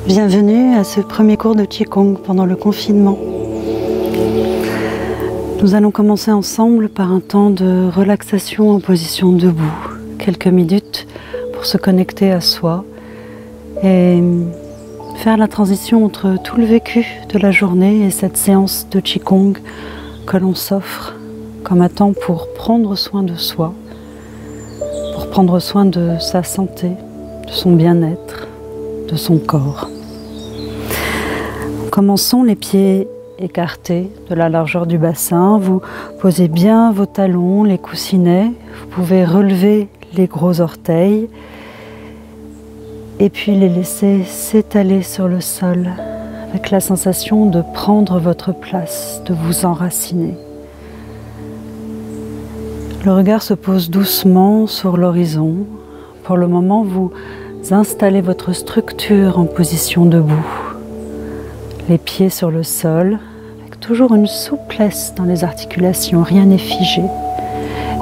Bienvenue à ce premier cours de Qigong pendant le confinement. Nous allons commencer ensemble par un temps de relaxation en position debout, quelques minutes pour se connecter à soi et faire la transition entre tout le vécu de la journée et cette séance de Qigong que l'on s'offre comme un temps pour prendre soin de soi, pour prendre soin de sa santé, de son bien-être, de son corps. Commençons les pieds écartés de la largeur du bassin. Vous posez bien vos talons, les coussinets. Vous pouvez relever les gros orteils et puis les laisser s'étaler sur le sol avec la sensation de prendre votre place, de vous enraciner. Le regard se pose doucement sur l'horizon. Pour le moment, vous installez votre structure en position debout. Les pieds sur le sol, avec toujours une souplesse dans les articulations, rien n'est figé.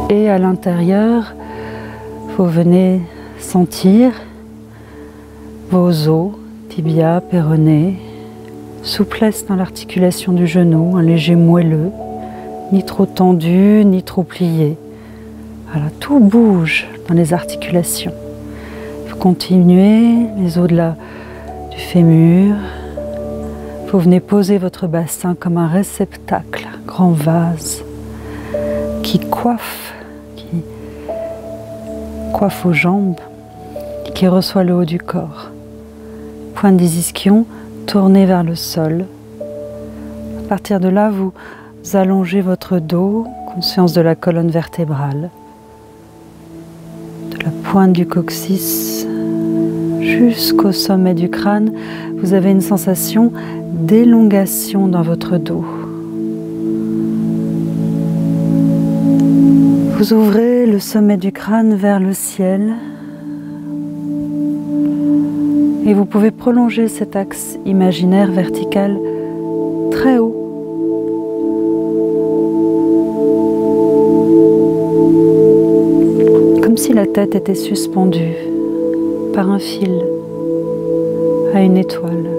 Et à l'intérieur, vous venez sentir vos os, tibia, péroné, souplesse dans l'articulation du genou, un léger moelleux, ni trop tendu, ni trop plié. Voilà, tout bouge dans les articulations. Vous continuez les os du fémur. Vous venez poser votre bassin comme un réceptacle, un grand vase qui coiffe aux jambes, qui reçoit le haut du corps. Pointe des ischions tournés vers le sol. À partir de là, vous allongez votre dos, conscience de la colonne vertébrale, de la pointe du coccyx jusqu'au sommet du crâne. Vous avez une sensation d'élongation dans votre dos. Vous ouvrez le sommet du crâne vers le ciel et vous pouvez prolonger cet axe imaginaire vertical très haut. Comme si la tête était suspendue par un fil à une étoile.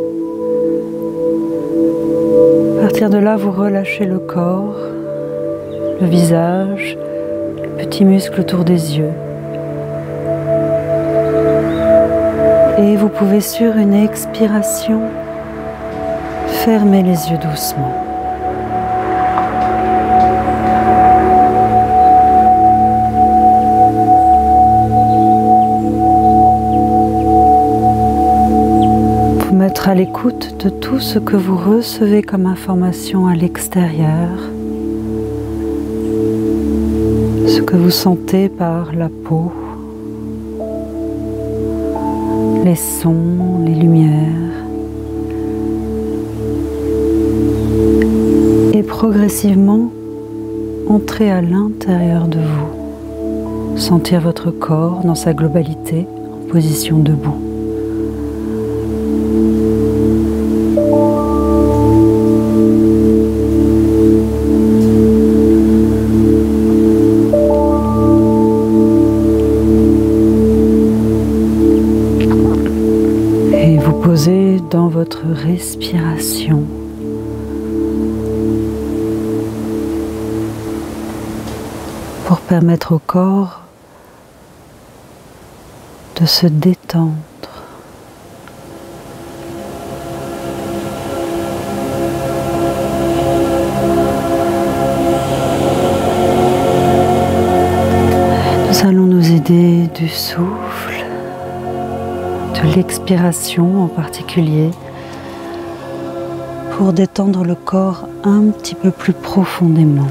À partir de là, vous relâchez le corps, le visage, les petits muscles autour des yeux. Et vous pouvez, sur une expiration, fermer les yeux doucement. Être à l'écoute de tout ce que vous recevez comme information à l'extérieur, ce que vous sentez par la peau, les sons, les lumières, et progressivement entrer à l'intérieur de vous, sentir votre corps dans sa globalité en position debout. Dans votre respiration, pour permettre au corps de se détendre. Nous allons nous aider du souffle, de l'expiration en particulier, pour détendre le corps un petit peu plus profondément.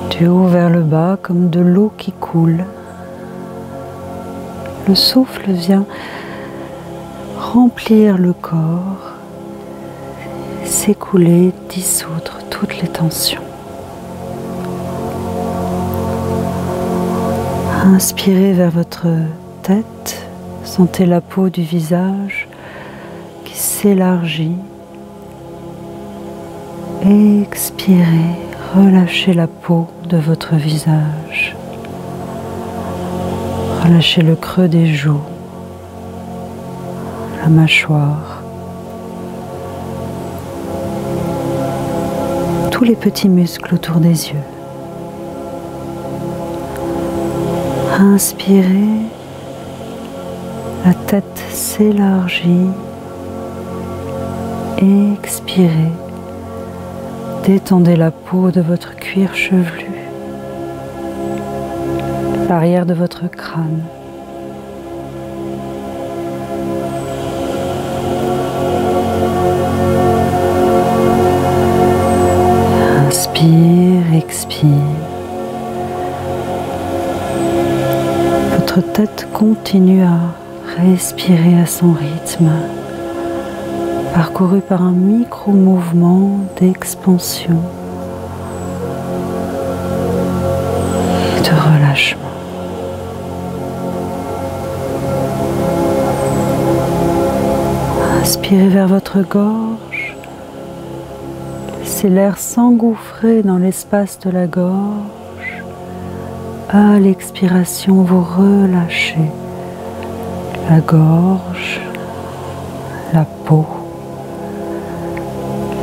Du haut vers le bas, comme de l'eau qui coule. Le souffle vient remplir le corps, s'écouler, dissoudre toutes les tensions. Inspirez vers votre tête, sentez la peau du visage qui s'élargit. Expirez, relâchez la peau de votre visage. Relâchez le creux des joues, la mâchoire, tous les petits muscles autour des yeux. Inspirez, la tête s'élargit. Expirez, détendez la peau de votre cuir chevelu, l'arrière de votre crâne. Inspire, expire. Votre tête continue à respirer à son rythme, parcouru par un micro-mouvement d'expansion et de relâchement. Inspirez vers votre gorge. Laissez l'air s'engouffrer dans l'espace de la gorge. À l'expiration, vous relâchez la gorge, la peau.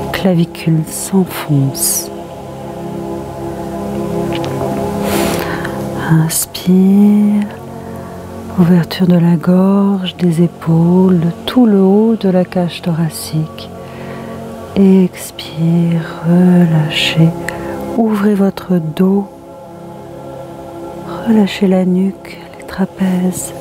Les clavicules s'enfoncent. Inspire. Ouverture de la gorge, des épaules, de tout le haut de la cage thoracique. Expire, relâchez. Ouvrez votre dos. Relâchez la nuque, les trapèzes.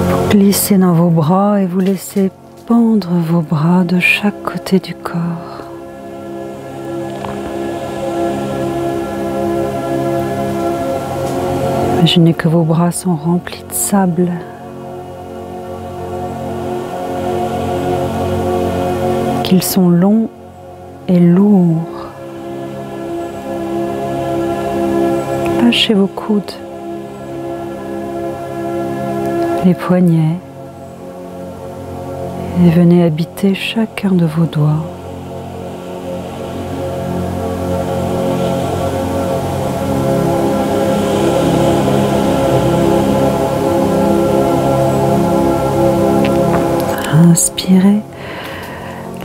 Vous glissez dans vos bras et vous laissez pendre vos bras de chaque côté du corps. Imaginez que vos bras sont remplis de sable. Qu'ils sont longs et lourds. Lâchez vos coudes, les poignets, et venez habiter chacun de vos doigts. Inspirez,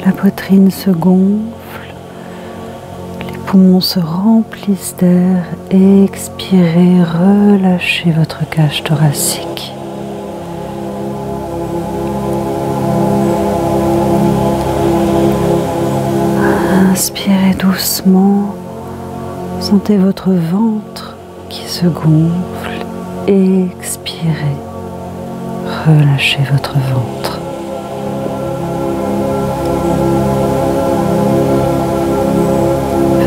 la poitrine se gonfle, les poumons se remplissent d'air. Expirez, relâchez votre cage thoracique. Inspirez doucement, sentez votre ventre qui se gonfle. Expirez, relâchez votre ventre.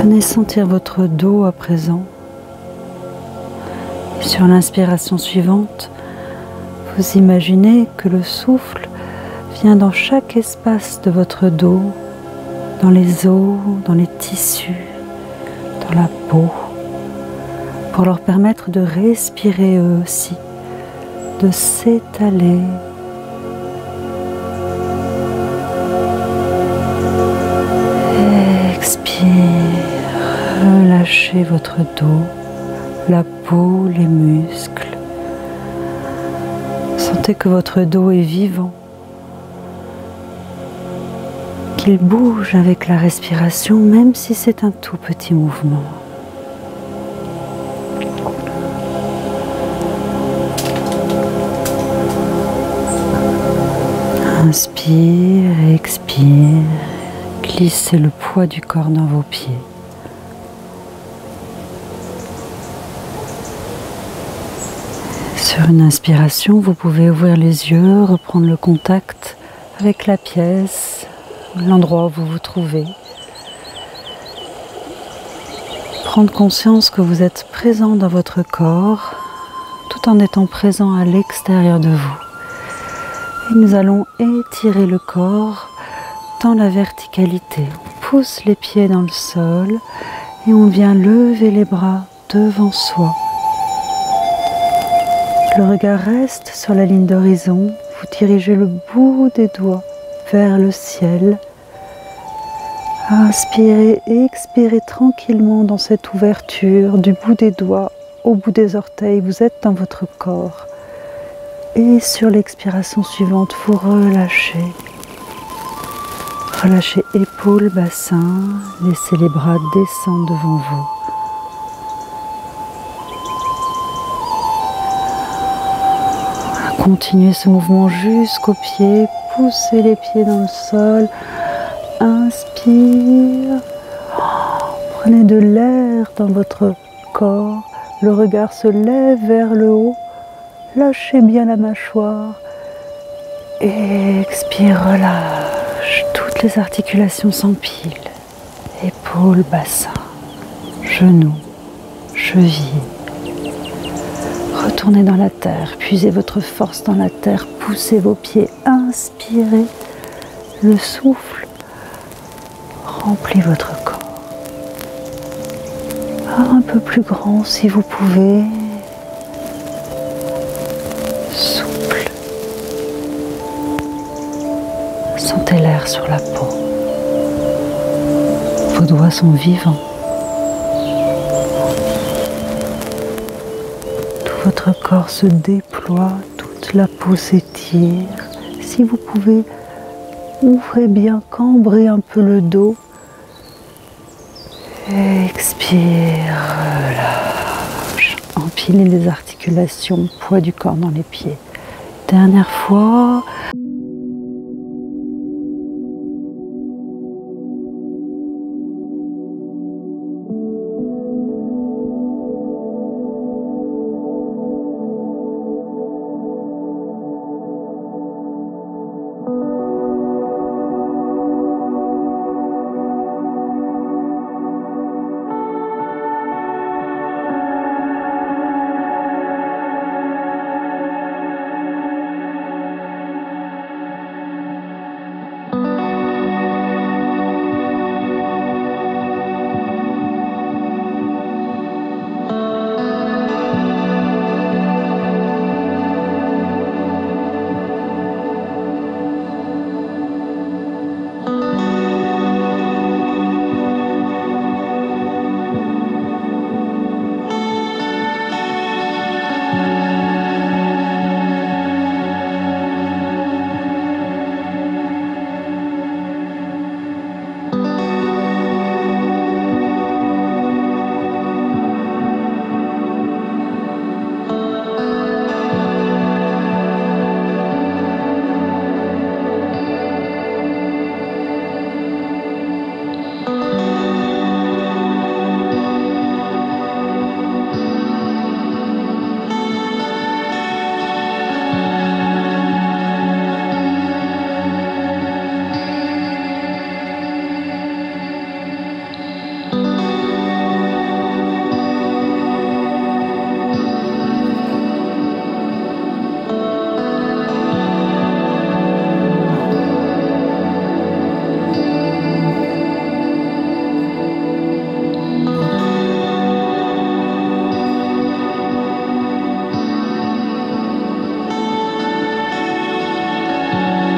Venez sentir votre dos à présent. Sur l'inspiration suivante, vous imaginez que le souffle vient dans chaque espace de votre dos, dans les os, dans les tissus, dans la peau, pour leur permettre de respirer eux aussi, de s'étaler. Expire. Relâchez votre dos, la peau, les muscles. Sentez que votre dos est vivant, qu'il bouge avec la respiration, même si c'est un tout petit mouvement. Inspire, expire, glissez le poids du corps dans vos pieds. Sur une inspiration, vous pouvez ouvrir les yeux, reprendre le contact avec la pièce, l'endroit où vous vous trouvez. Prendre conscience que vous êtes présent dans votre corps, tout en étant présent à l'extérieur de vous. Et nous allons étirer le corps dans la verticalité. On pousse les pieds dans le sol et on vient lever les bras devant soi. Le regard reste sur la ligne d'horizon, vous dirigez le bout des doigts vers le ciel. Inspirez et expirez tranquillement dans cette ouverture du bout des doigts au bout des orteils. Vous êtes dans votre corps. Et sur l'expiration suivante, vous relâchez. Relâchez épaules, bassin. Laissez les bras descendre devant vous. Continuez ce mouvement jusqu'aux pieds. Poussez les pieds dans le sol. Inspire. Prenez de l'air dans votre corps. Le regard se lève vers le haut. Lâchez bien la mâchoire. Expire, relâche. Toutes les articulations s'empilent. Épaules, bassin, genoux, chevilles. Retournez dans la terre. Puisez votre force dans la terre. Poussez vos pieds. Inspirez. Le souffle remplit votre corps. Un peu plus grand si vous pouvez. Souple. Sentez l'air sur la peau. Vos doigts sont vivants. Tout votre corps se déploie, toute la peau s'étire. Si vous pouvez, ouvrez bien, cambrez un peu le dos. Expire, relâche. Empilez les articulations, poids du corps dans les pieds. Dernière fois.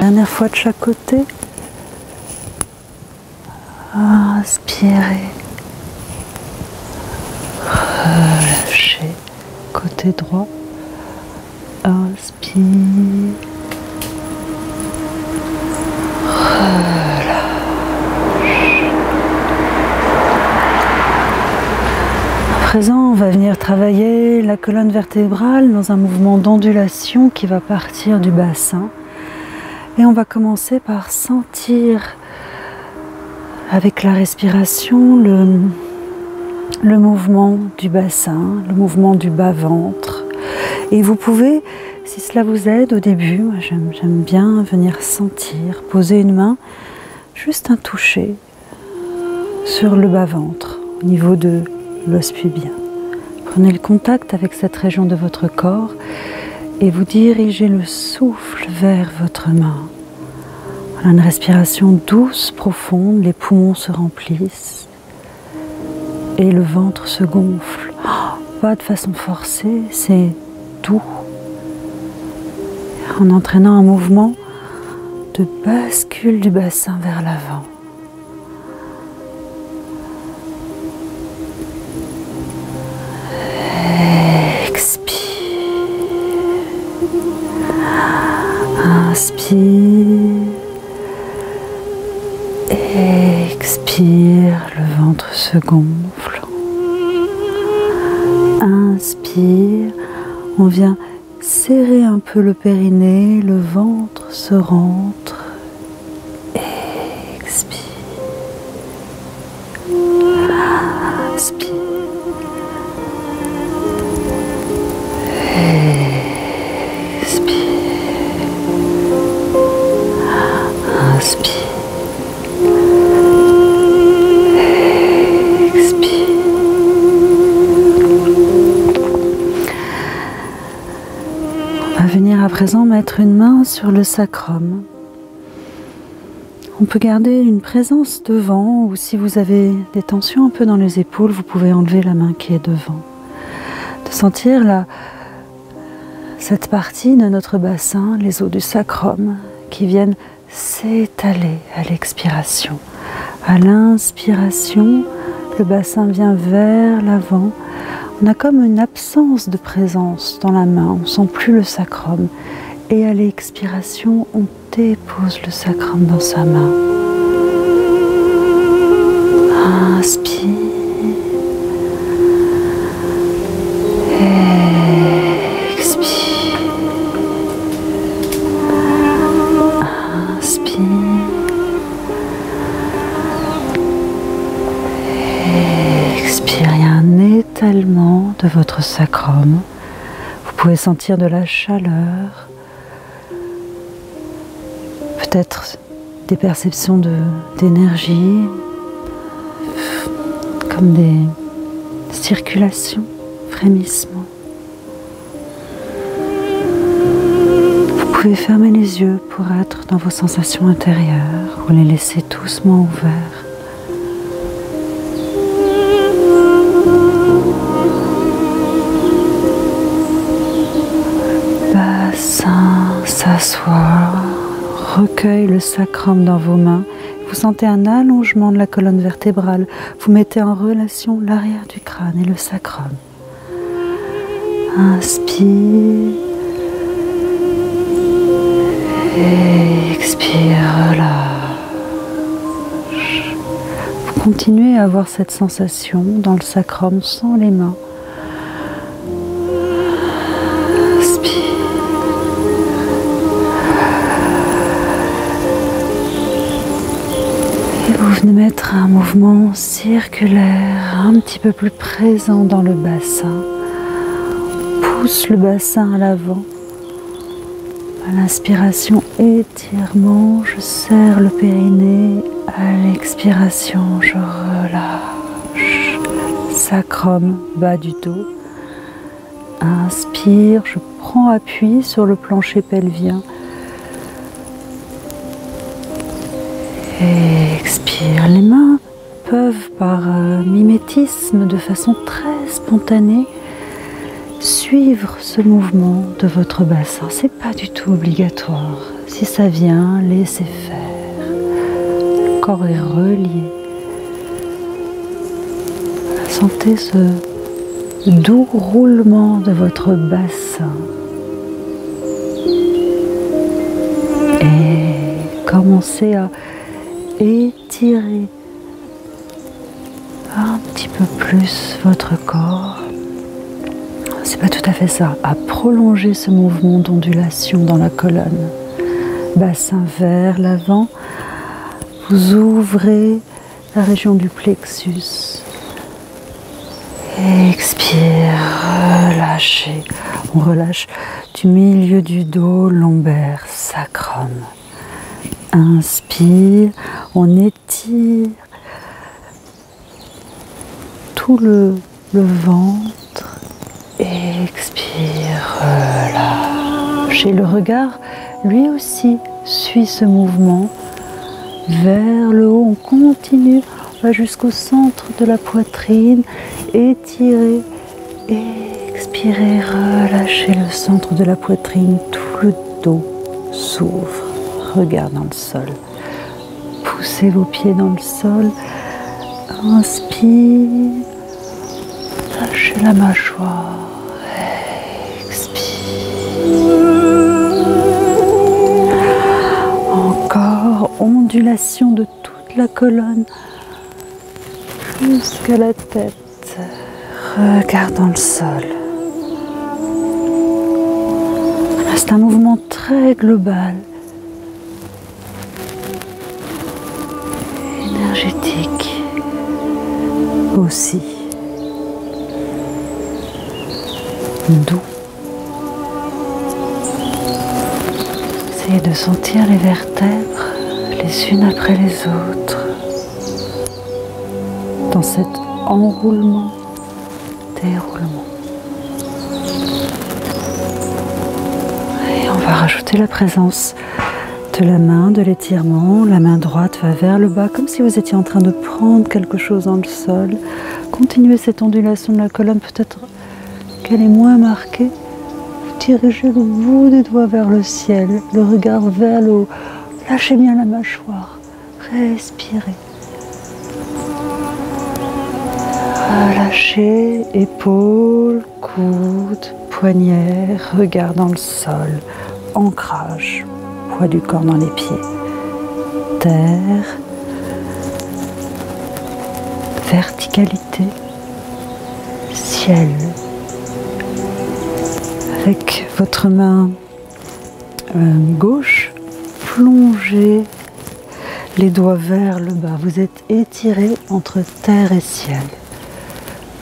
Dernière fois de chaque côté. Inspirez. Relâchez. Côté droit. Inspire. Relâche. À présent, on va venir travailler la colonne vertébrale dans un mouvement d'ondulation qui va partir du bassin. Et on va commencer par sentir avec la respiration le mouvement du bassin, le mouvement du bas-ventre. Et vous pouvez, si cela vous aide au début, j'aime bien venir sentir, poser une main, juste un toucher sur le bas-ventre, au niveau de l'os pubien. Prenez le contact avec cette région de votre corps et vous dirigez le souffle vers votre main. Voilà, une respiration douce, profonde, les poumons se remplissent et le ventre se gonfle. Pas de façon forcée, c'est doux. En entraînant un mouvement de bascule du bassin vers l'avant. Expire. Inspire. Expire, le ventre se gonfle. Inspire, on vient serrer un peu le périnée, le ventre se rentre. Expire. Inspire. Expire. Inspire. Venir à présent mettre une main sur le sacrum. On peut garder une présence devant, ou si vous avez des tensions un peu dans les épaules, vous pouvez enlever la main qui est devant. De sentir cette partie de notre bassin, les os du sacrum, qui viennent s'étaler à l'expiration. À l'inspiration, le bassin vient vers l'avant. On a comme une absence de présence dans la main, on ne sent plus le sacrum. Et à l'expiration, on dépose le sacrum dans sa main. Inspire. Expire. Inspire. Expire. Il y a un étalement de votre sacrum. Vous pouvez sentir de la chaleur, peut-être des perceptions d'énergie, comme des circulations, frémissements. Vous pouvez fermer les yeux pour être dans vos sensations intérieures ou les laisser doucement ouverts. S'asseoir, recueille le sacrum dans vos mains. Vous sentez un allongement de la colonne vertébrale. Vous mettez en relation l'arrière du crâne et le sacrum. Inspire. Expire, relâche. Vous continuez à avoir cette sensation dans le sacrum sans les mains. Vous venez mettre un mouvement circulaire un petit peu plus présent dans le bassin. Pousse le bassin à l'avant. À l'inspiration, étirement, je serre le périnée. À l'expiration, je relâche. Sacrum, bas du dos. Inspire, je prends appui sur le plancher pelvien. Expire. Les mains peuvent, par mimétisme, de façon très spontanée, suivre ce mouvement de votre bassin. C'est pas du tout obligatoire. Si ça vient, laissez faire. Le corps est relié. Sentez ce doux roulement de votre bassin. Et commencez à étirez un petit peu plus votre corps. C'est pas tout à fait ça. À prolonger ce mouvement d'ondulation dans la colonne. Bassin vers l'avant. Vous ouvrez la région du plexus. Expire, relâchez. On relâche du milieu du dos, lombaire, sacrum. Inspire, on étire tout le ventre. Expire, relâche. Et le regard, lui aussi, suit ce mouvement vers le haut. On continue, on va jusqu'au centre de la poitrine. Étirez, expirez, relâchez le centre de la poitrine. Tout le dos s'ouvre. regard dans le sol. Poussez vos pieds dans le sol. Inspire. Lâchez la mâchoire. Expire. Encore ondulation de toute la colonne jusqu'à la tête. Regard dans le sol. C'est un mouvement très global, énergétique aussi, doux. Essayez de sentir les vertèbres les unes après les autres dans cet enroulement, déroulement. Et on va rajouter la présence de la main, de l'étirement. La main droite va vers le bas, comme si vous étiez en train de prendre quelque chose dans le sol. Continuez cette ondulation de la colonne, peut-être qu'elle est moins marquée. Vous dirigez le bout des doigts vers le ciel, le regard vers le haut. Lâchez bien la mâchoire, respirez. Relâchez, épaules, coudes, poignets, regard dans le sol, ancrage, poids du corps dans les pieds, terre, verticalité, ciel. Avec votre main gauche, plongez les doigts vers le bas. Vous êtes étiré entre terre et ciel.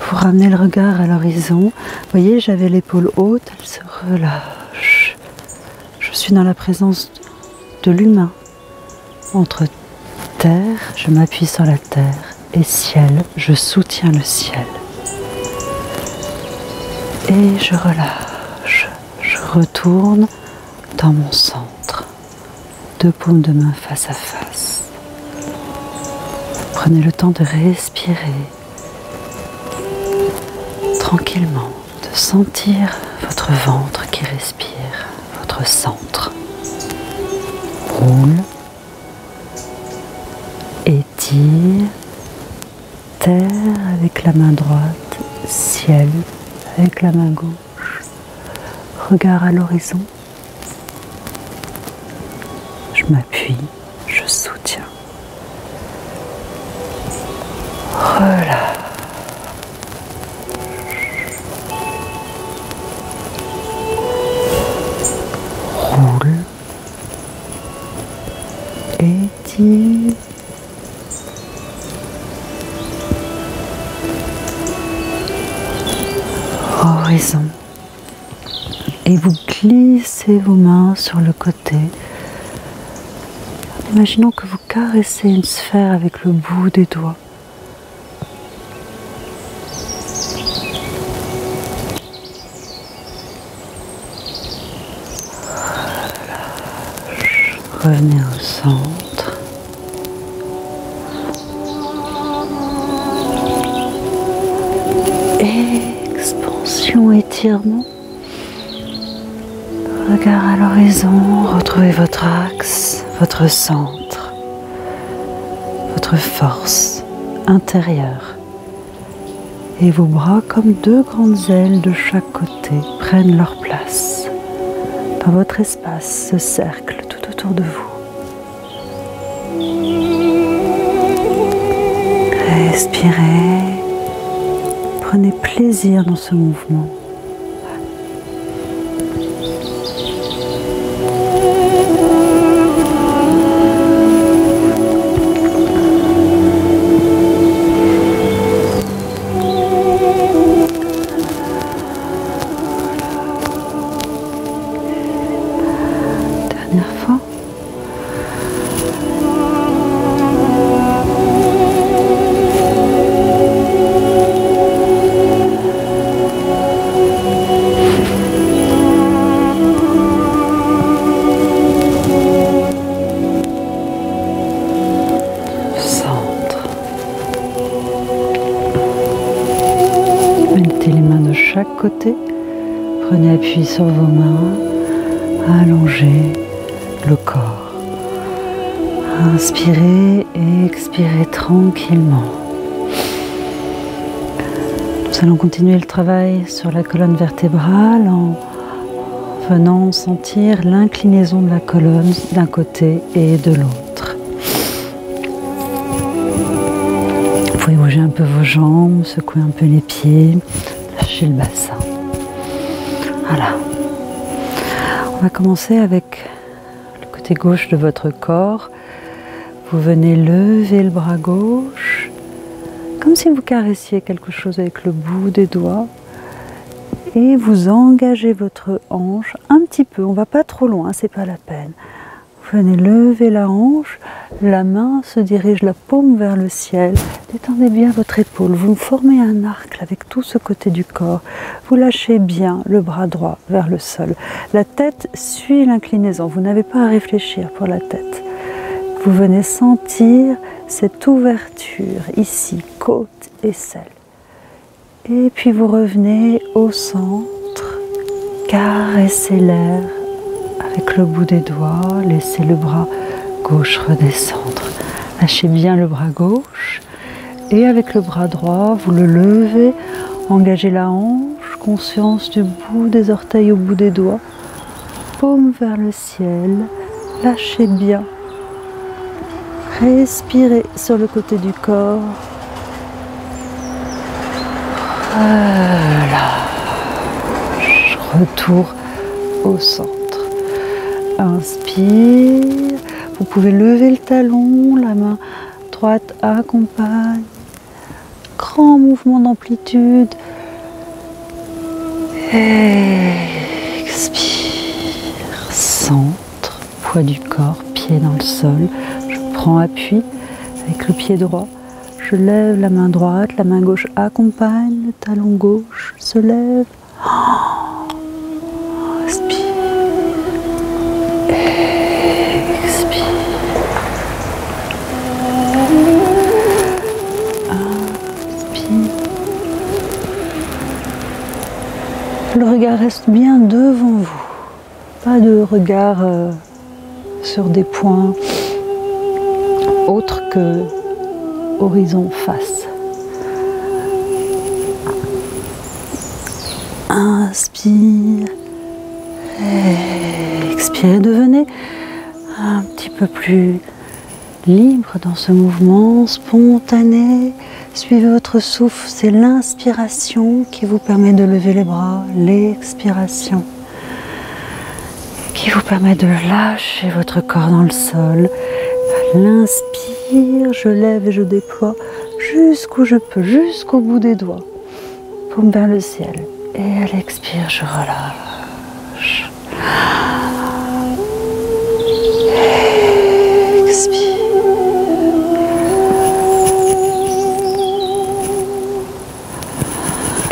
Vous ramenez le regard à l'horizon. Vous voyez, j'avais l'épaule haute, elle se relâche. Je suis dans la présence de l'humain. Entre terre, je m'appuie sur la terre, et ciel, je soutiens le ciel. Et je relâche. Je retourne dans mon centre. Deux paumes de main face à face. Prenez le temps de respirer tranquillement, de sentir votre ventre qui respire, votre centre. Roule, étire, terre avec la main droite, ciel avec la main gauche, regard à l'horizon. Je m'appuie, je soutiens. Relâche. Roule. Étire. Horizon. Et vous glissez vos mains sur le côté. Imaginons que vous caressez une sphère avec le bout des doigts. Relâche. Revenez au centre. Expansion, étirement. Regard à l'horizon, retrouvez votre axe, votre centre, votre force intérieure. Et vos bras, comme deux grandes ailes de chaque côté, prennent leur place dans votre espace, ce cercle tout autour de vous. Respirez, prenez plaisir dans ce mouvement. Dernière fois. Centre. Mettez les mains de chaque côté. Prenez appui sur vos mains. Allongez le corps. Inspirez et expirez tranquillement. Nous allons continuer le travail sur la colonne vertébrale en venant sentir l'inclinaison de la colonne d'un côté et de l'autre. Vous pouvez bouger un peu vos jambes, secouer un peu les pieds, lâcher le bassin. Voilà. On va commencer avec le côté gauche de votre corps. Vous venez lever le bras gauche, comme si vous caressiez quelque chose avec le bout des doigts. Et vous engagez votre hanche un petit peu, on ne va pas trop loin, c'est pas la peine. Vous venez lever la hanche, la main se dirige la paume vers le ciel. Détendez bien votre épaule, vous formez un arc avec tout ce côté du corps. Vous lâchez bien le bras droit vers le sol. La tête suit l'inclinaison, vous n'avez pas à réfléchir pour la tête. Vous venez sentir cette ouverture ici, côte et selle. Et puis vous revenez au centre, caressez l'air avec le bout des doigts, laissez le bras gauche redescendre. Lâchez bien le bras gauche et avec le bras droit, vous le levez, engagez la hanche, conscience du bout des orteils au bout des doigts, paume vers le ciel, lâchez bien. Respirez sur le côté du corps. Voilà. Retour au centre. Inspire. Vous pouvez lever le talon, la main droite accompagne. Grand mouvement d'amplitude. Expire. Centre. Poids du corps, pied dans le sol. Prends appui avec le pied droit, je lève la main droite, la main gauche accompagne, le talon gauche se lève, inspire, expire, inspire. Le regard reste bien devant vous, pas de regard sur des points autre que horizon face. Inspire, expire, devenez un petit peu plus libre dans ce mouvement spontané. Suivez votre souffle, c'est l'inspiration qui vous permet de lever les bras, l'expiration qui vous permet de lâcher votre corps dans le sol. L'inspire, je lève et je déploie jusqu'où je peux, jusqu'au bout des doigts. Paume vers le ciel. Et à l'expire, je relâche. Expire.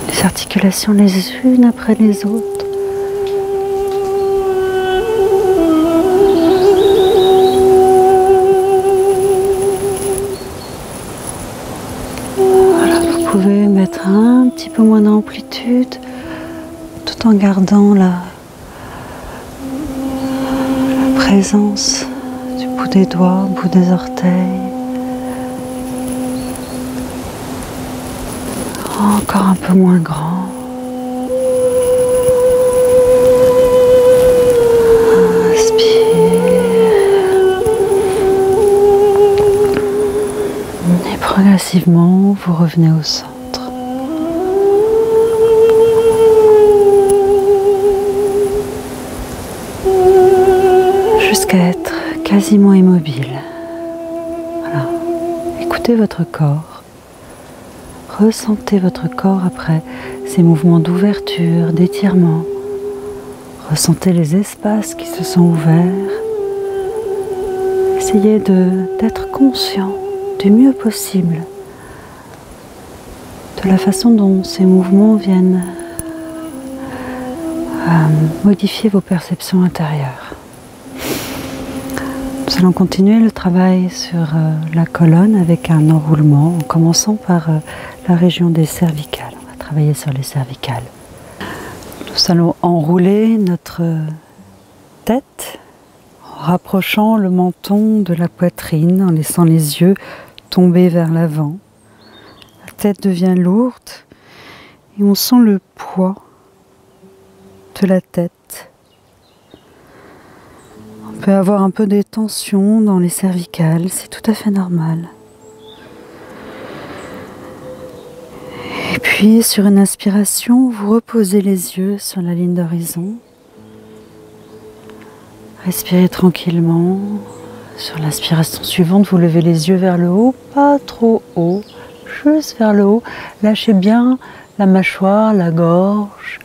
Les articulations les unes après les autres. Vous pouvez mettre un petit peu moins d'amplitude tout en gardant la présence du bout des doigts, bout des orteils. Encore un peu moins grand. Et progressivement, vous revenez au centre. Jusqu'à être quasiment immobile. Voilà. Écoutez votre corps. Ressentez votre corps après ces mouvements d'ouverture, d'étirement. Ressentez les espaces qui se sont ouverts. Essayez d'être conscient du mieux possible de la façon dont ces mouvements viennent modifier vos perceptions intérieures. Nous allons continuer le travail sur la colonne avec un enroulement en commençant par la région des cervicales. On va travailler sur les cervicales. Nous allons enrouler notre tête, rapprochant le menton de la poitrine, en laissant les yeux tomber vers l'avant. La tête devient lourde et on sent le poids de la tête. On peut avoir un peu de tension dans les cervicales, c'est tout à fait normal. Et puis sur une inspiration, vous reposez les yeux sur la ligne d'horizon. Respirez tranquillement. Sur l'inspiration suivante, vous levez les yeux vers le haut, pas trop haut, juste vers le haut. Lâchez bien la mâchoire, la gorge.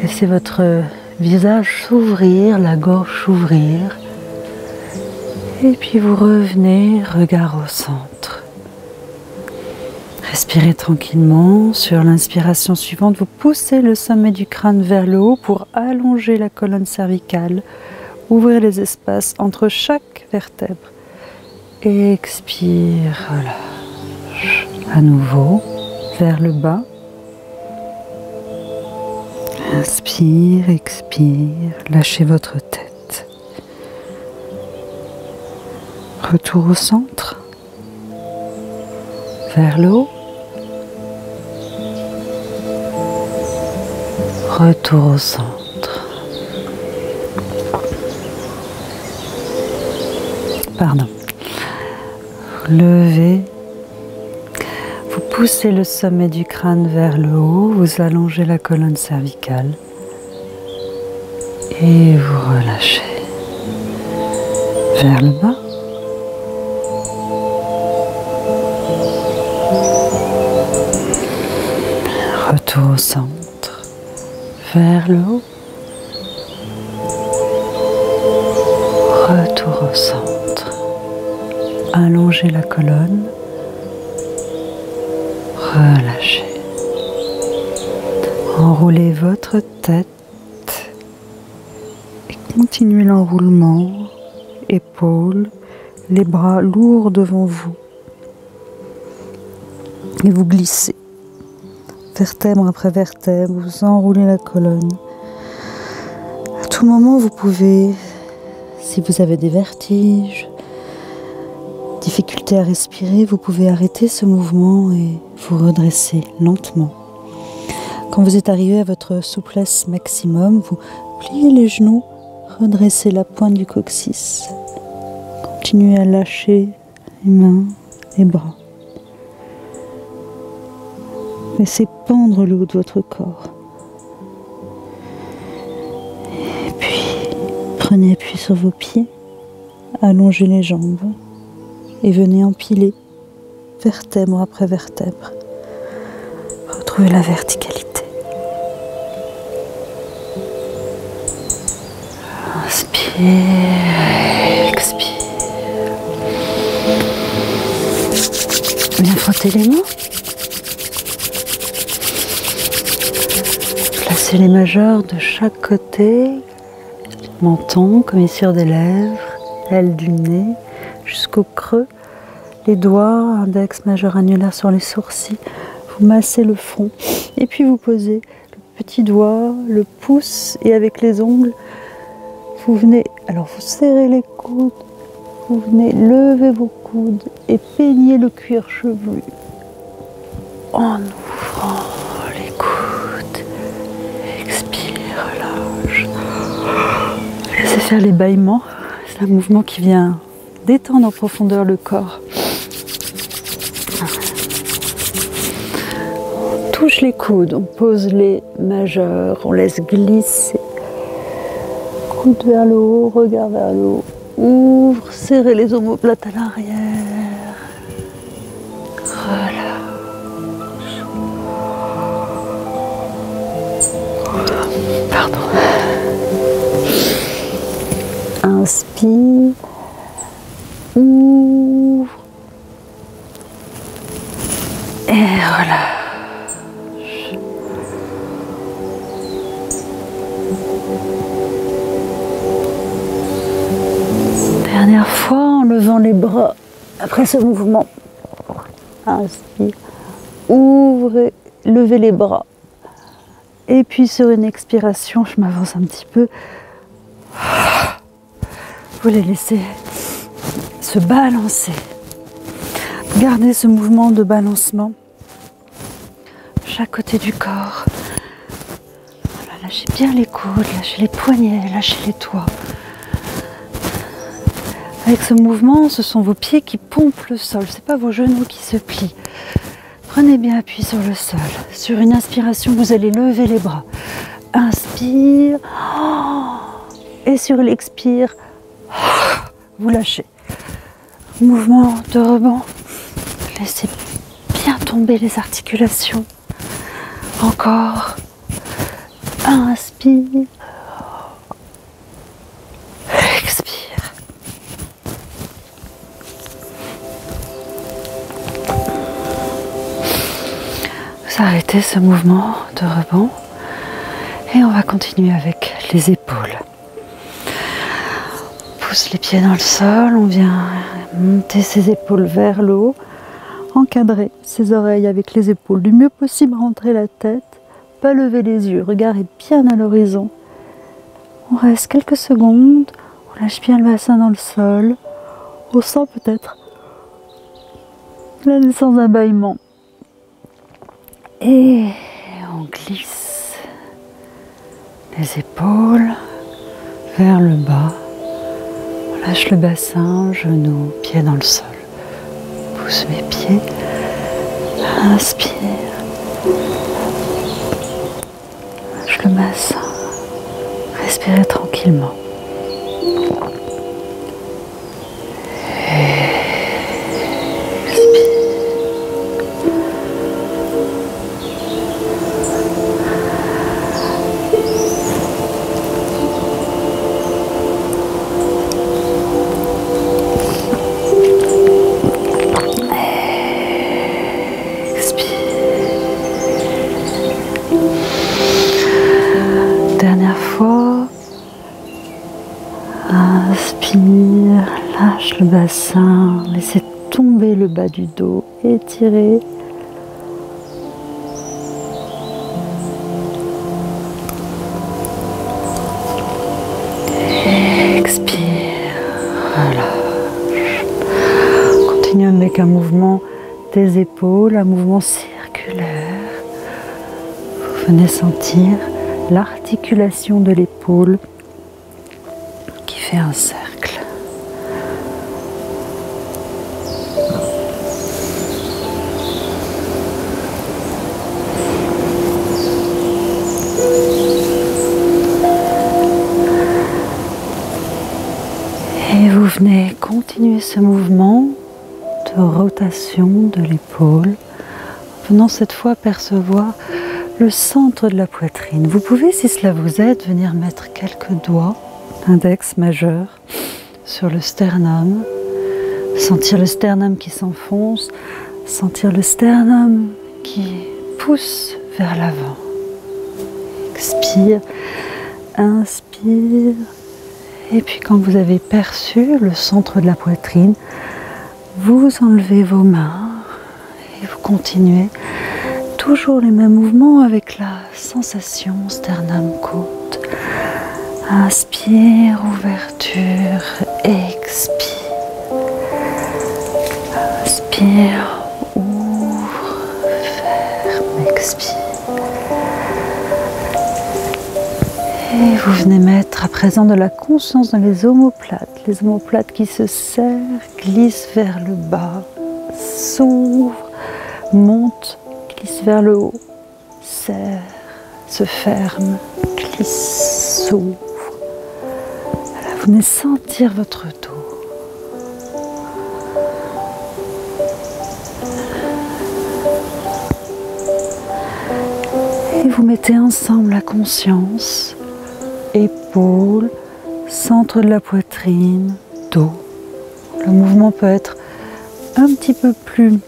Laissez votre visage s'ouvrir, la gorge s'ouvrir. Et puis vous revenez, regard au centre. Respirez tranquillement. Sur l'inspiration suivante, vous poussez le sommet du crâne vers le haut pour allonger la colonne cervicale. Ouvrir les espaces entre chaque vertèbre. Expire, relâche. À nouveau, vers le bas. Inspire, expire, lâchez votre tête. Retour au centre. Vers le haut. Retour au centre. Pardon. Vous levez. Vous poussez le sommet du crâne vers le haut. Vous allongez la colonne cervicale. Et vous relâchez. Vers le bas. Retour au centre. Vers le haut. Retour au centre. Allongez la colonne. Relâchez. Enroulez votre tête et continuez l'enroulement. Épaules, les bras lourds devant vous. Et vous glissez. Vertèbre après vertèbre, vous enroulez la colonne. À tout moment, vous pouvez, si vous avez des vertiges, difficulté à respirer, vous pouvez arrêter ce mouvement et vous redresser lentement. Quand vous êtes arrivé à votre souplesse maximum, vous pliez les genoux, redressez la pointe du coccyx. Continuez à lâcher les mains, les bras. Laissez pendre le haut de votre corps. Et puis, prenez appui sur vos pieds, allongez les jambes. Et venez empiler vertèbre après vertèbre. Retrouvez la verticalité. Inspire, expire. Bien frotter les mains. Placez les majeurs de chaque côté. Menton comme ici sur des lèvres, aile du nez. Jusqu'au creux, les doigts, index, majeur, annulaire sur les sourcils. Vous massez le front et puis vous posez le petit doigt, le pouce et avec les ongles, vous venez, alors vous serrez les coudes, vous venez lever vos coudes et peignez le cuir chevelu en ouvrant les coudes. Expire, relâche. Laissez faire les bâillements, c'est un mouvement qui vient détendre en profondeur le corps. On touche les coudes, on pose les majeurs, on laisse glisser. Coude vers le haut, regard vers le haut. Ouvre, serrez les omoplates à l'arrière. Relâche. Pardon. Inspire. Ouvre et relâche. Dernière fois en levant les bras après ce mouvement. Inspire, ouvrez, levez les bras. Et puis sur une expiration, je m'avance un petit peu. Vous les laissez se balancer. Gardez ce mouvement de balancement chaque côté du corps. Voilà, lâchez bien les coudes, lâchez les poignets, lâchez les doigts. Avec ce mouvement, ce sont vos pieds qui pompent le sol, ce n'est pas vos genoux qui se plient. Prenez bien appui sur le sol. Sur une inspiration, vous allez lever les bras. Inspire. Et sur l'expire, vous lâchez. Mouvement de rebond. Laissez bien tomber les articulations. Encore. Inspire. Expire. Vous arrêtez ce mouvement de rebond et on va continuer avec les épaules. On pousse les pieds dans le sol, on vient monter ses épaules vers le haut, encadrer ses oreilles avec les épaules, du mieux possible rentrer la tête, pas lever les yeux, regardez bien à l'horizon. On reste quelques secondes, on lâche bien le bassin dans le sol, on sent peut-être la naissance d'un bâillement. Et on glisse les épaules vers le bas, on lâche le bassin, genoux, pieds dans le sol. Pousse mes pieds, inspire, lâche le bassin, respirez tranquillement. Dernière fois, inspire, lâche le bassin, laissez tomber le bas du dos, étirez. Expire, relâche. Continue avec un mouvement des épaules, un mouvement circulaire. Vous venez sentir l'articulation de l'épaule qui fait un cercle. Et vous venez continuer ce mouvement de rotation de l'épaule, en venant cette fois percevoir le centre de la poitrine. Vous pouvez, si cela vous aide, venir mettre quelques doigts, index majeur, sur le sternum, sentir le sternum qui s'enfonce, sentir le sternum qui pousse vers l'avant. Expire, inspire, et puis quand vous avez perçu le centre de la poitrine, vous enlevez vos mains et vous continuez toujours les mêmes mouvements avec la sensation sternum-côte. Inspire, ouverture, expire. Inspire, ouvre, ferme, expire. Et vous venez mettre à présent de la conscience dans les omoplates. Les omoplates qui se serrent, glissent vers le bas, s'ouvrent, montent, glisse vers le haut, serre, se ferme, glisse, s'ouvre. Voilà, vous venez sentir votre dos. Et vous mettez ensemble la conscience, épaules, centre de la poitrine, dos. Le mouvement peut être un petit peu plus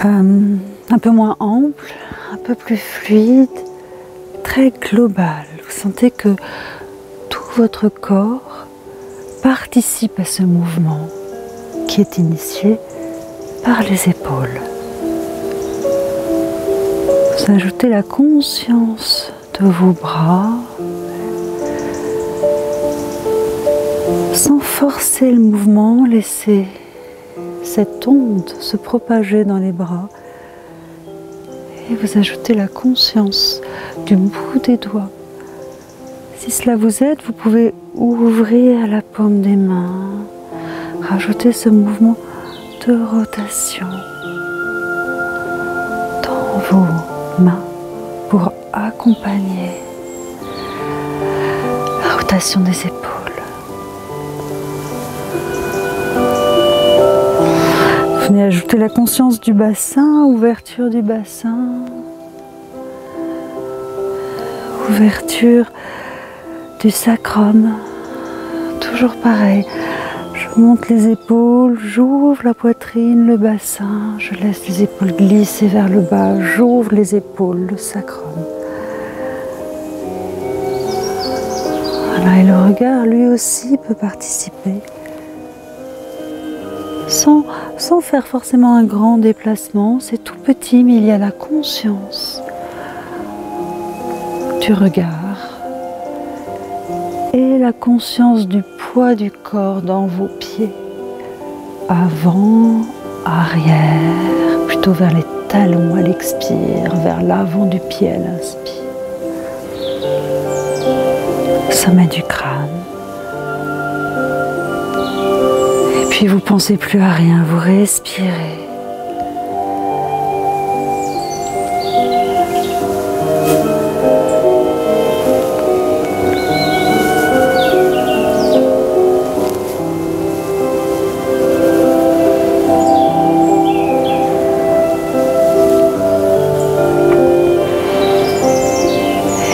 un peu moins ample, un peu plus fluide, très global. Vous sentez que tout votre corps participe à ce mouvement qui est initié par les épaules. Vous ajoutez la conscience de vos bras, forcez le mouvement, laissez cette onde se propager dans les bras et vous ajoutez la conscience du bout des doigts. Si cela vous aide, vous pouvez ouvrir la paume des mains, rajouter ce mouvement de rotation dans vos mains pour accompagner la rotation des épaules. Venez ajouter la conscience du bassin, ouverture du bassin, ouverture du sacrum, toujours pareil. Je monte les épaules, j'ouvre la poitrine, le bassin, je laisse les épaules glisser vers le bas, j'ouvre les épaules, le sacrum. Voilà, et le regard lui aussi peut participer. Sans faire forcément un grand déplacement, c'est tout petit, mais il y a la conscience du regard et la conscience du poids du corps dans vos pieds, avant, arrière, plutôt vers les talons à l'expire, vers l'avant du pied à l'inspire, sommet du crâne. Puis vous ne pensez plus à rien, vous respirez.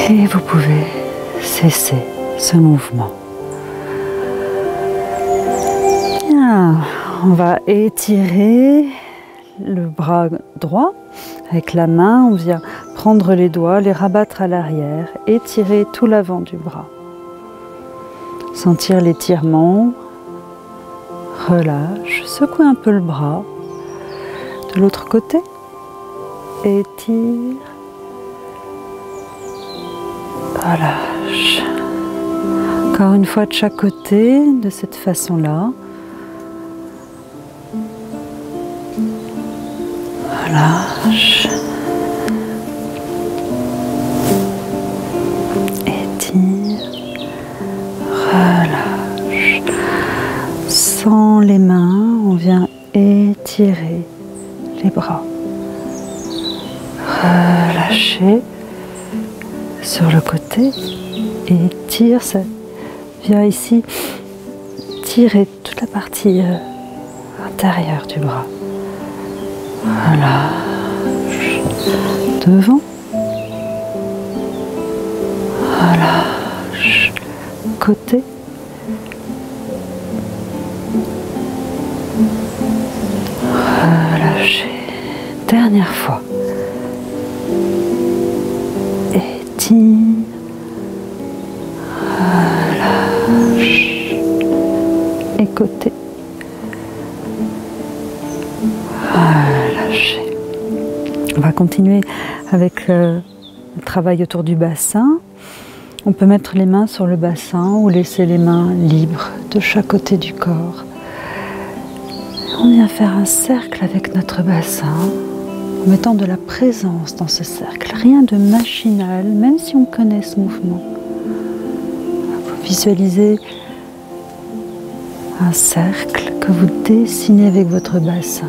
Et vous pouvez cesser ce mouvement. On va étirer le bras droit avec la main. On vient prendre les doigts, les rabattre à l'arrière, étirer tout l'avant du bras. Sentir l'étirement. Relâche, secoue un peu le bras. De l'autre côté, étire. Relâche. Encore une fois de chaque côté, de cette façon-là. Relâche, étire, relâche. Sans les mains, on vient étirer les bras. Relâcher sur le côté, étire, ça vient ici tirer toute la partie intérieure du bras. Relâche, devant, relâche, côté, relâchez, dernière fois, étire, relâche, et côté. On va continuer avec le travail autour du bassin. On peut mettre les mains sur le bassin ou laisser les mains libres de chaque côté du corps. On vient faire un cercle avec notre bassin en mettant de la présence dans ce cercle. Rien de machinal, même si on connaît ce mouvement. Vous visualisez un cercle que vous dessinez avec votre bassin.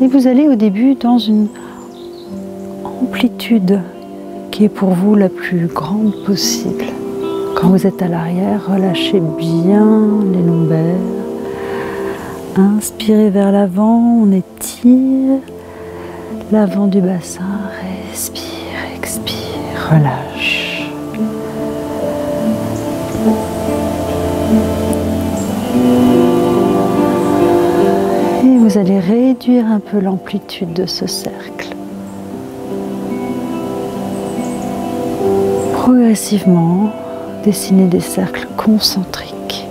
Et vous allez au début dans une amplitude qui est pour vous la plus grande possible. Quand vous êtes à l'arrière, relâchez bien les lombaires. Inspirez vers l'avant, on étire l'avant du bassin. Respire, expire, relâche. Et vous allez réduire un peu l'amplitude de ce cercle. Progressivement, dessinez des cercles concentriques.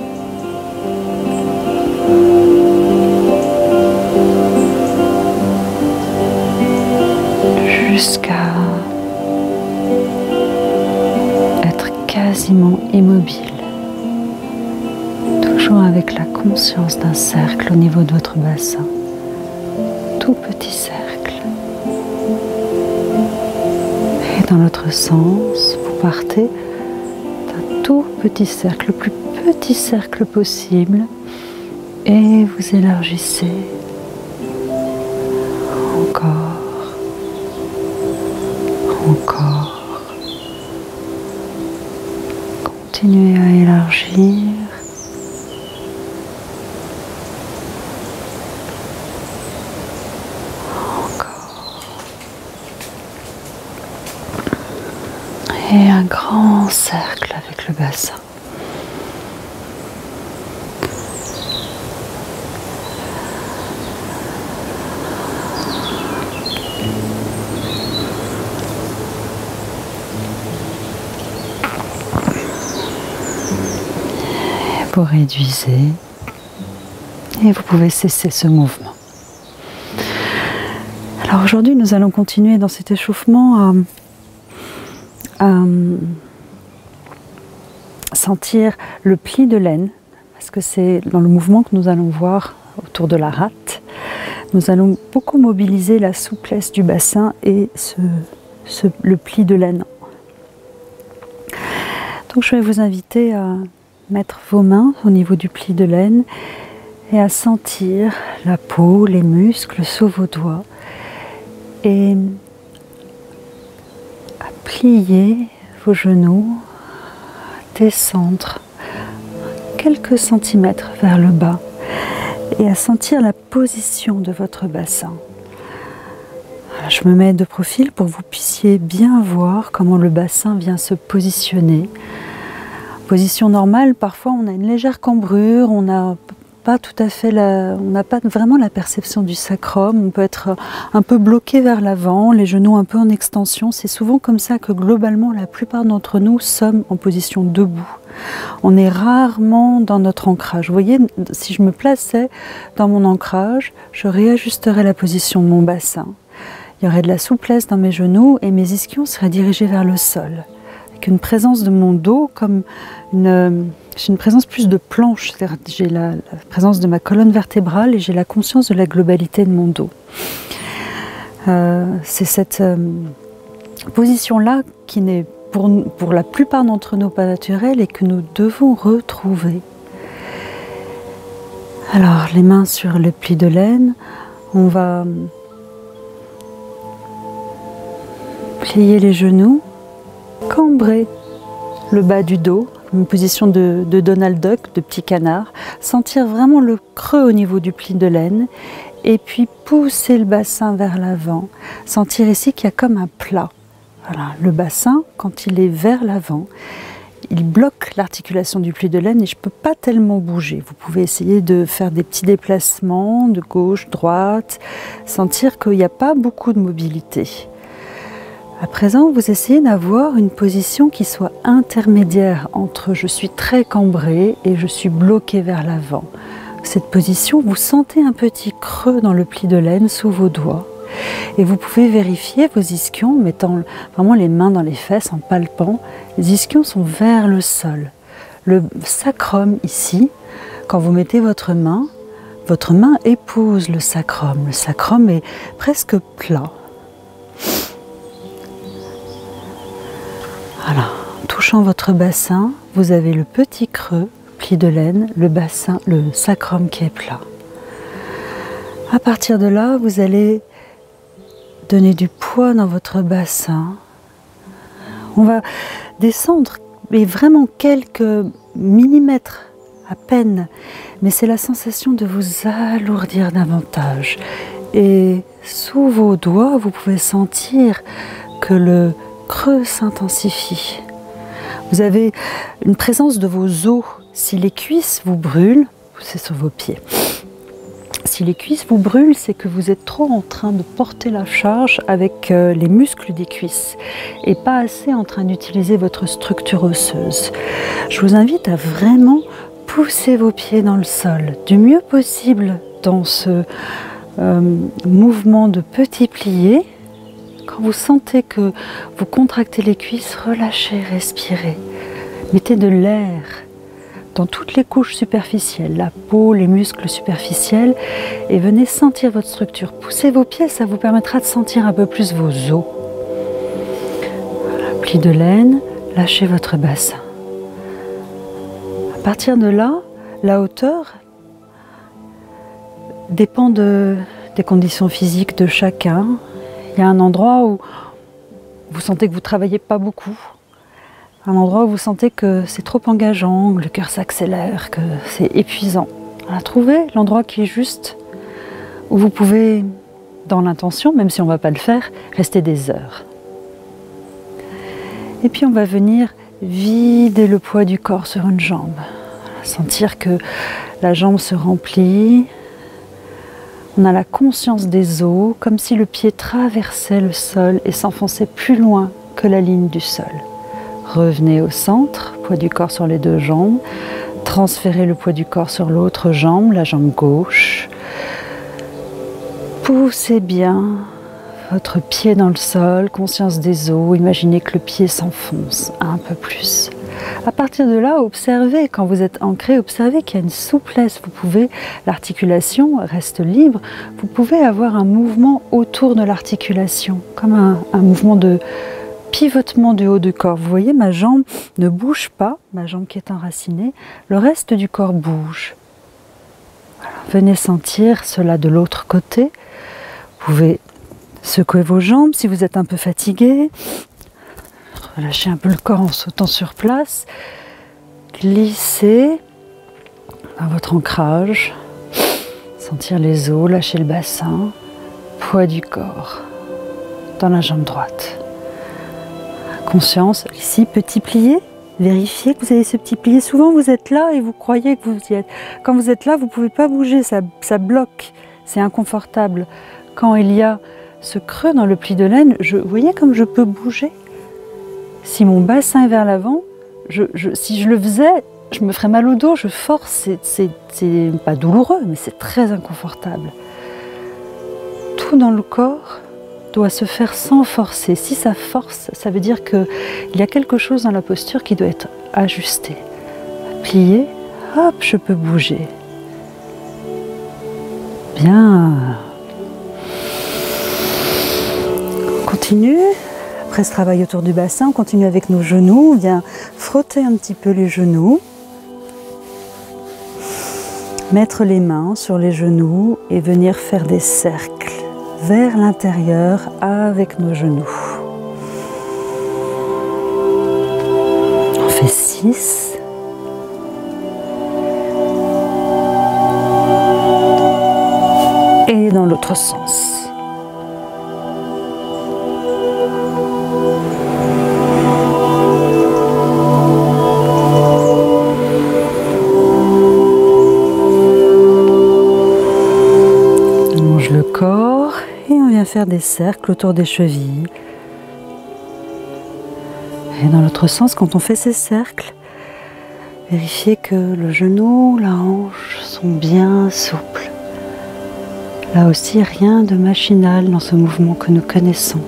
Jusqu'à être quasiment immobile. toujours avec la conscience d'un cercle au niveau de votre bassin. Tout petit cercle. Et dans l'autre sens, vous partez d'un tout petit cercle, le plus petit cercle possible, et vous élargissez encore, encore. Continuez à élargir. Et un grand cercle avec le bassin. Vous réduisez et vous pouvez cesser ce mouvement. Alors aujourd'hui, nous allons continuer dans cet échauffement à sentir le pli de l'aine, parce que c'est dans le mouvement que nous allons voir autour de la rate. Nous allons beaucoup mobiliser la souplesse du bassin et le pli de l'aine. Donc je vais vous inviter à mettre vos mains au niveau du pli de l'aine et à sentir la peau, les muscles sous vos doigts et à plier vos genoux, descendre quelques centimètres vers le bas et à sentir la position de votre bassin. Alors, je me mets de profil pour que vous puissiez bien voir comment le bassin vient se positionner. Position normale, parfois on a une légère cambrure, on n'a pas vraiment la perception du sacrum, on peut être un peu bloqué vers l'avant, les genoux un peu en extension. C'est souvent comme ça que globalement la plupart d'entre nous sommes en position debout. On est rarement dans notre ancrage. Vous voyez, si je me plaçais dans mon ancrage, je réajusterais la position de mon bassin. Il y aurait de la souplesse dans mes genoux et mes ischions seraient dirigés vers le sol. Avec une présence de mon dos comme j'ai une présence plus de planche, c'est-à-dire j'ai la présence de ma colonne vertébrale et j'ai la conscience de la globalité de mon dos. C'est cette position-là qui n'est pour la plupart d'entre nous pas naturelle et que nous devons retrouver. Alors les mains sur le pli de l'aine, on va plier les genoux, cambrer le bas du dos, une position de Donald Duck, de petit canard, sentir vraiment le creux au niveau du pli de l'aine et puis pousser le bassin vers l'avant, sentir ici qu'il y a comme un plat. Voilà, le bassin, quand il est vers l'avant, il bloque l'articulation du pli de l'aine et je ne peux pas tellement bouger. Vous pouvez essayer de faire des petits déplacements de gauche, droite, sentir qu'il n'y a pas beaucoup de mobilité. À présent, vous essayez d'avoir une position qui soit intermédiaire entre je suis très cambré et je suis bloqué vers l'avant. Cette position, vous sentez un petit creux dans le pli de l'aine sous vos doigts. Et vous pouvez vérifier vos ischions en mettant vraiment les mains dans les fesses, en palpant. Les ischions sont vers le sol. Le sacrum ici, quand vous mettez votre main épouse le sacrum. Le sacrum est presque plat. Voilà, en touchant votre bassin, vous avez le petit creux, pli de l'aine, le bassin, le sacrum qui est plat. À partir de là, vous allez donner du poids dans votre bassin. On va descendre, mais vraiment quelques millimètres à peine, mais c'est la sensation de vous alourdir davantage. Et sous vos doigts, vous pouvez sentir que le creux s'intensifie. Vous avez une présence de vos os. Si les cuisses vous brûlent, c'est sur vos pieds. Si les cuisses vous brûlent, c'est que vous êtes trop en train de porter la charge avec les muscles des cuisses et pas assez en train d'utiliser votre structure osseuse. Je vous invite à vraiment pousser vos pieds dans le sol du mieux possible dans ce mouvement de petits pliés. Quand vous sentez que vous contractez les cuisses, relâchez, respirez. Mettez de l'air dans toutes les couches superficielles, la peau, les muscles superficiels, et venez sentir votre structure. Poussez vos pieds, ça vous permettra de sentir un peu plus vos os. Voilà, pli de laine, lâchez votre bassin. À partir de là, la hauteur dépend des conditions physiques de chacun. Il y a un endroit où vous sentez que vous ne travaillez pas beaucoup. Un endroit où vous sentez que c'est trop engageant, que le cœur s'accélère, que c'est épuisant. Alors, trouvez l'endroit qui est juste, où vous pouvez, dans l'intention, même si on ne va pas le faire, rester des heures. Et puis on va venir vider le poids du corps sur une jambe. Sentir que la jambe se remplit. On a la conscience des os, comme si le pied traversait le sol et s'enfonçait plus loin que la ligne du sol. Revenez au centre, poids du corps sur les deux jambes. Transférez le poids du corps sur l'autre jambe, la jambe gauche. Poussez bien votre pied dans le sol, conscience des os. Imaginez que le pied s'enfonce un peu plus. À partir de là, observez, quand vous êtes ancré, observez qu'il y a une souplesse. Vous pouvez, l'articulation reste libre. Vous pouvez avoir un mouvement autour de l'articulation, comme un mouvement de pivotement du haut du corps. Vous voyez, ma jambe ne bouge pas, ma jambe qui est enracinée, le reste du corps bouge. Voilà. Venez sentir cela de l'autre côté. Vous pouvez secouer vos jambes si vous êtes un peu fatigué. Relâchez un peu le corps en sautant sur place. Glissez à votre ancrage. Sentir les os, lâcher le bassin. Poids du corps dans la jambe droite. Conscience, ici, petit plié, vérifiez que vous avez ce petit plié. Souvent, vous êtes là et vous croyez que vous y êtes. Quand vous êtes là, vous ne pouvez pas bouger, ça bloque, c'est inconfortable. Quand il y a ce creux dans le pli de laine, vous voyez comme je peux bouger? Si mon bassin est vers l'avant, si je le faisais, je me ferais mal au dos, je force, c'est pas douloureux, mais c'est très inconfortable. Tout dans le corps doit se faire sans forcer. Si ça force, ça veut dire qu'il y a quelque chose dans la posture qui doit être ajusté. Plier, hop, je peux bouger. Bien. On continue. Après ce travail autour du bassin, on continue avec nos genoux. On vient frotter un petit peu les genoux. Mettre les mains sur les genoux et venir faire des cercles vers l'intérieur avec nos genoux. On fait 6. Et dans l'autre sens. Allonge le corps. Et on vient faire des cercles autour des chevilles. Et dans l'autre sens, quand on fait ces cercles, vérifiez que le genou, la hanche sont bien souples. Là aussi, rien de machinal dans ce mouvement que nous connaissons.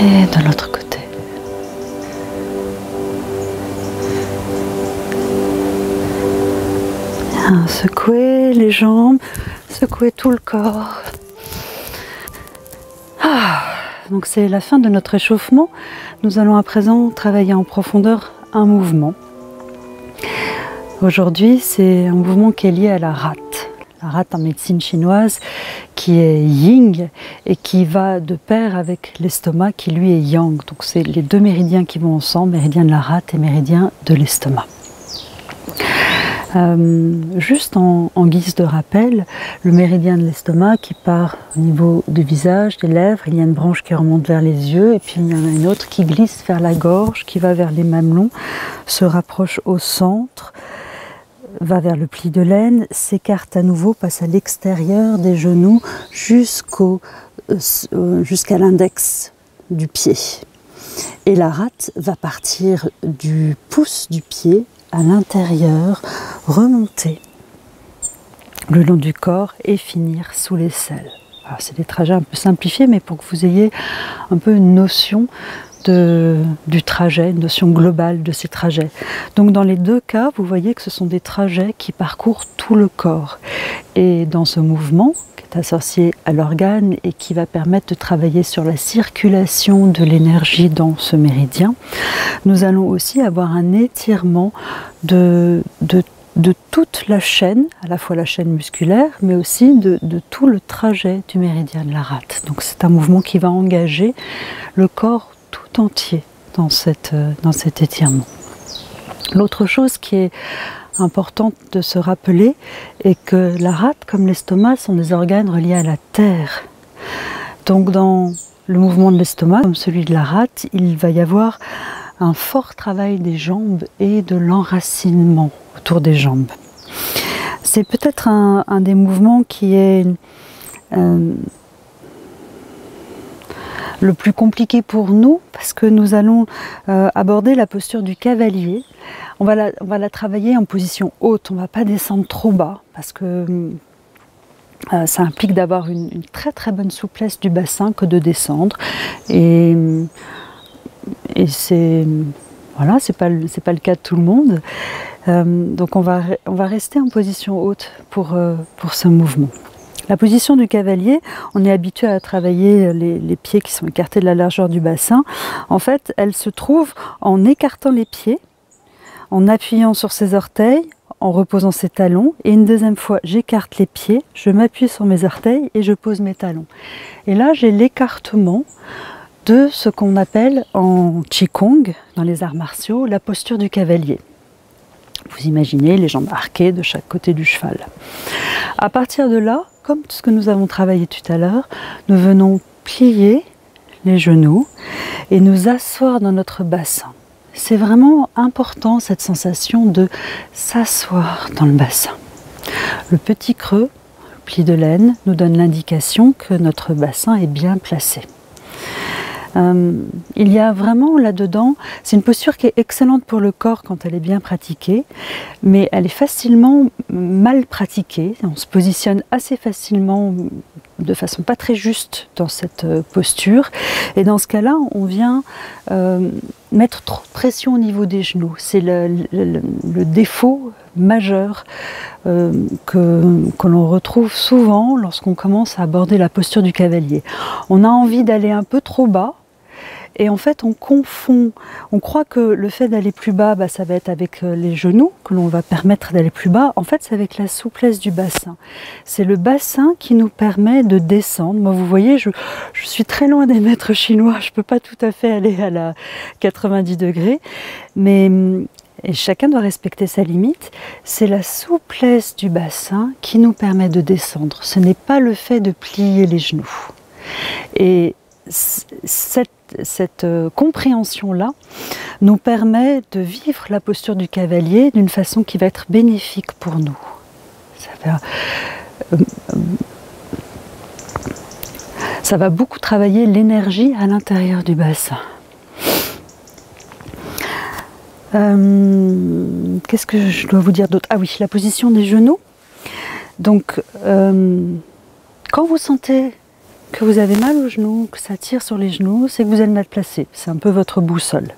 Et de l'autre côté. Secouez les jambes, secouez tout le corps. Donc c'est la fin de notre échauffement. Nous allons à présent travailler en profondeur un mouvement. Aujourd'hui, c'est un mouvement qui est lié à la rate. La rate en médecine chinoise qui est yin et qui va de pair avec l'estomac qui lui est yang. Donc c'est les deux méridiens qui vont ensemble, méridien de la rate et méridien de l'estomac. Juste en guise de rappel, le méridien de l'estomac qui part au niveau du visage, des lèvres, il y a une branche qui remonte vers les yeux et puis il y en a une autre qui glisse vers la gorge, qui va vers les mamelons, se rapproche au centre, va vers le pli de laine, s'écarte à nouveau, passe à l'extérieur des genoux jusqu'à l'index du pied. Et la rate va partir du pouce du pied à l'intérieur, remonter le long du corps et finir sous l'aisselle. c'est des trajets un peu simplifiés, mais pour que vous ayez un peu une notion du trajet, une notion globale de ces trajets. Donc dans les deux cas, vous voyez que ce sont des trajets qui parcourent tout le corps. Et dans ce mouvement, qui est associé à l'organe et qui va permettre de travailler sur la circulation de l'énergie dans ce méridien, nous allons aussi avoir un étirement de toute la chaîne, à la fois la chaîne musculaire, mais aussi de tout le trajet du méridien de la rate. Donc c'est un mouvement qui va engager le corps tout entier dans cet étirement. L'autre chose qui est importante de se rappeler est que la rate, comme l'estomac, sont des organes reliés à la terre. Donc dans le mouvement de l'estomac, comme celui de la rate, il va y avoir un fort travail des jambes et de l'enracinement autour des jambes. C'est peut-être un des mouvements qui est le plus compliqué pour nous, parce que nous allons aborder la posture du cavalier. On va la travailler en position haute, on ne va pas descendre trop bas, parce que ça implique d'avoir une très très bonne souplesse du bassin que de descendre. Et c'est voilà, c'est pas le cas de tout le monde. Donc on va rester en position haute pour ce mouvement. La position du cavalier, on est habitué à travailler les pieds qui sont écartés de la largeur du bassin. En fait, elle se trouve en écartant les pieds, en appuyant sur ses orteils, en reposant ses talons. Et une deuxième fois, j'écarte les pieds, je m'appuie sur mes orteils et je pose mes talons. Et là, j'ai l'écartement de ce qu'on appelle en Qigong, dans les arts martiaux, la posture du cavalier. Vous imaginez les jambes arquées de chaque côté du cheval. À partir de là, comme tout ce que nous avons travaillé tout à l'heure, nous venons plier les genoux et nous asseoir dans notre bassin. C'est vraiment important cette sensation de s'asseoir dans le bassin. Le petit creux, le pli de laine, nous donne l'indication que notre bassin est bien placé. Il y a vraiment là-dedans, c'est une posture qui est excellente pour le corps quand elle est bien pratiquée, mais elle est facilement mal pratiquée. On se positionne assez facilement de façon pas très juste dans cette posture, et dans ce cas-là, on vient mettre trop de pression au niveau des genoux. C'est le défaut majeur que l'on retrouve souvent lorsqu'on commence à aborder la posture du cavalier. On a envie d'aller un peu trop bas, et en fait on confond, on croit que le fait d'aller plus bas, ça va être avec les genoux que l'on va permettre d'aller plus bas. En fait c'est avec la souplesse du bassin. C'est le bassin qui nous permet de descendre. Moi vous voyez, je suis très loin des maîtres chinois, je ne peux pas tout à fait aller à la 90 degrés, mais et chacun doit respecter sa limite. C'est la souplesse du bassin qui nous permet de descendre. Ce n'est pas le fait de plier les genoux. Et cette compréhension-là nous permet de vivre la posture du cavalier d'une façon qui va être bénéfique pour nous. Ça va beaucoup travailler l'énergie à l'intérieur du bassin. Qu'est-ce que je dois vous dire d'autre? Ah oui, la position des genoux. Donc, quand vous sentez que vous avez mal aux genoux, que ça tire sur les genoux, c'est que vous êtes mal placé. C'est un peu votre boussole.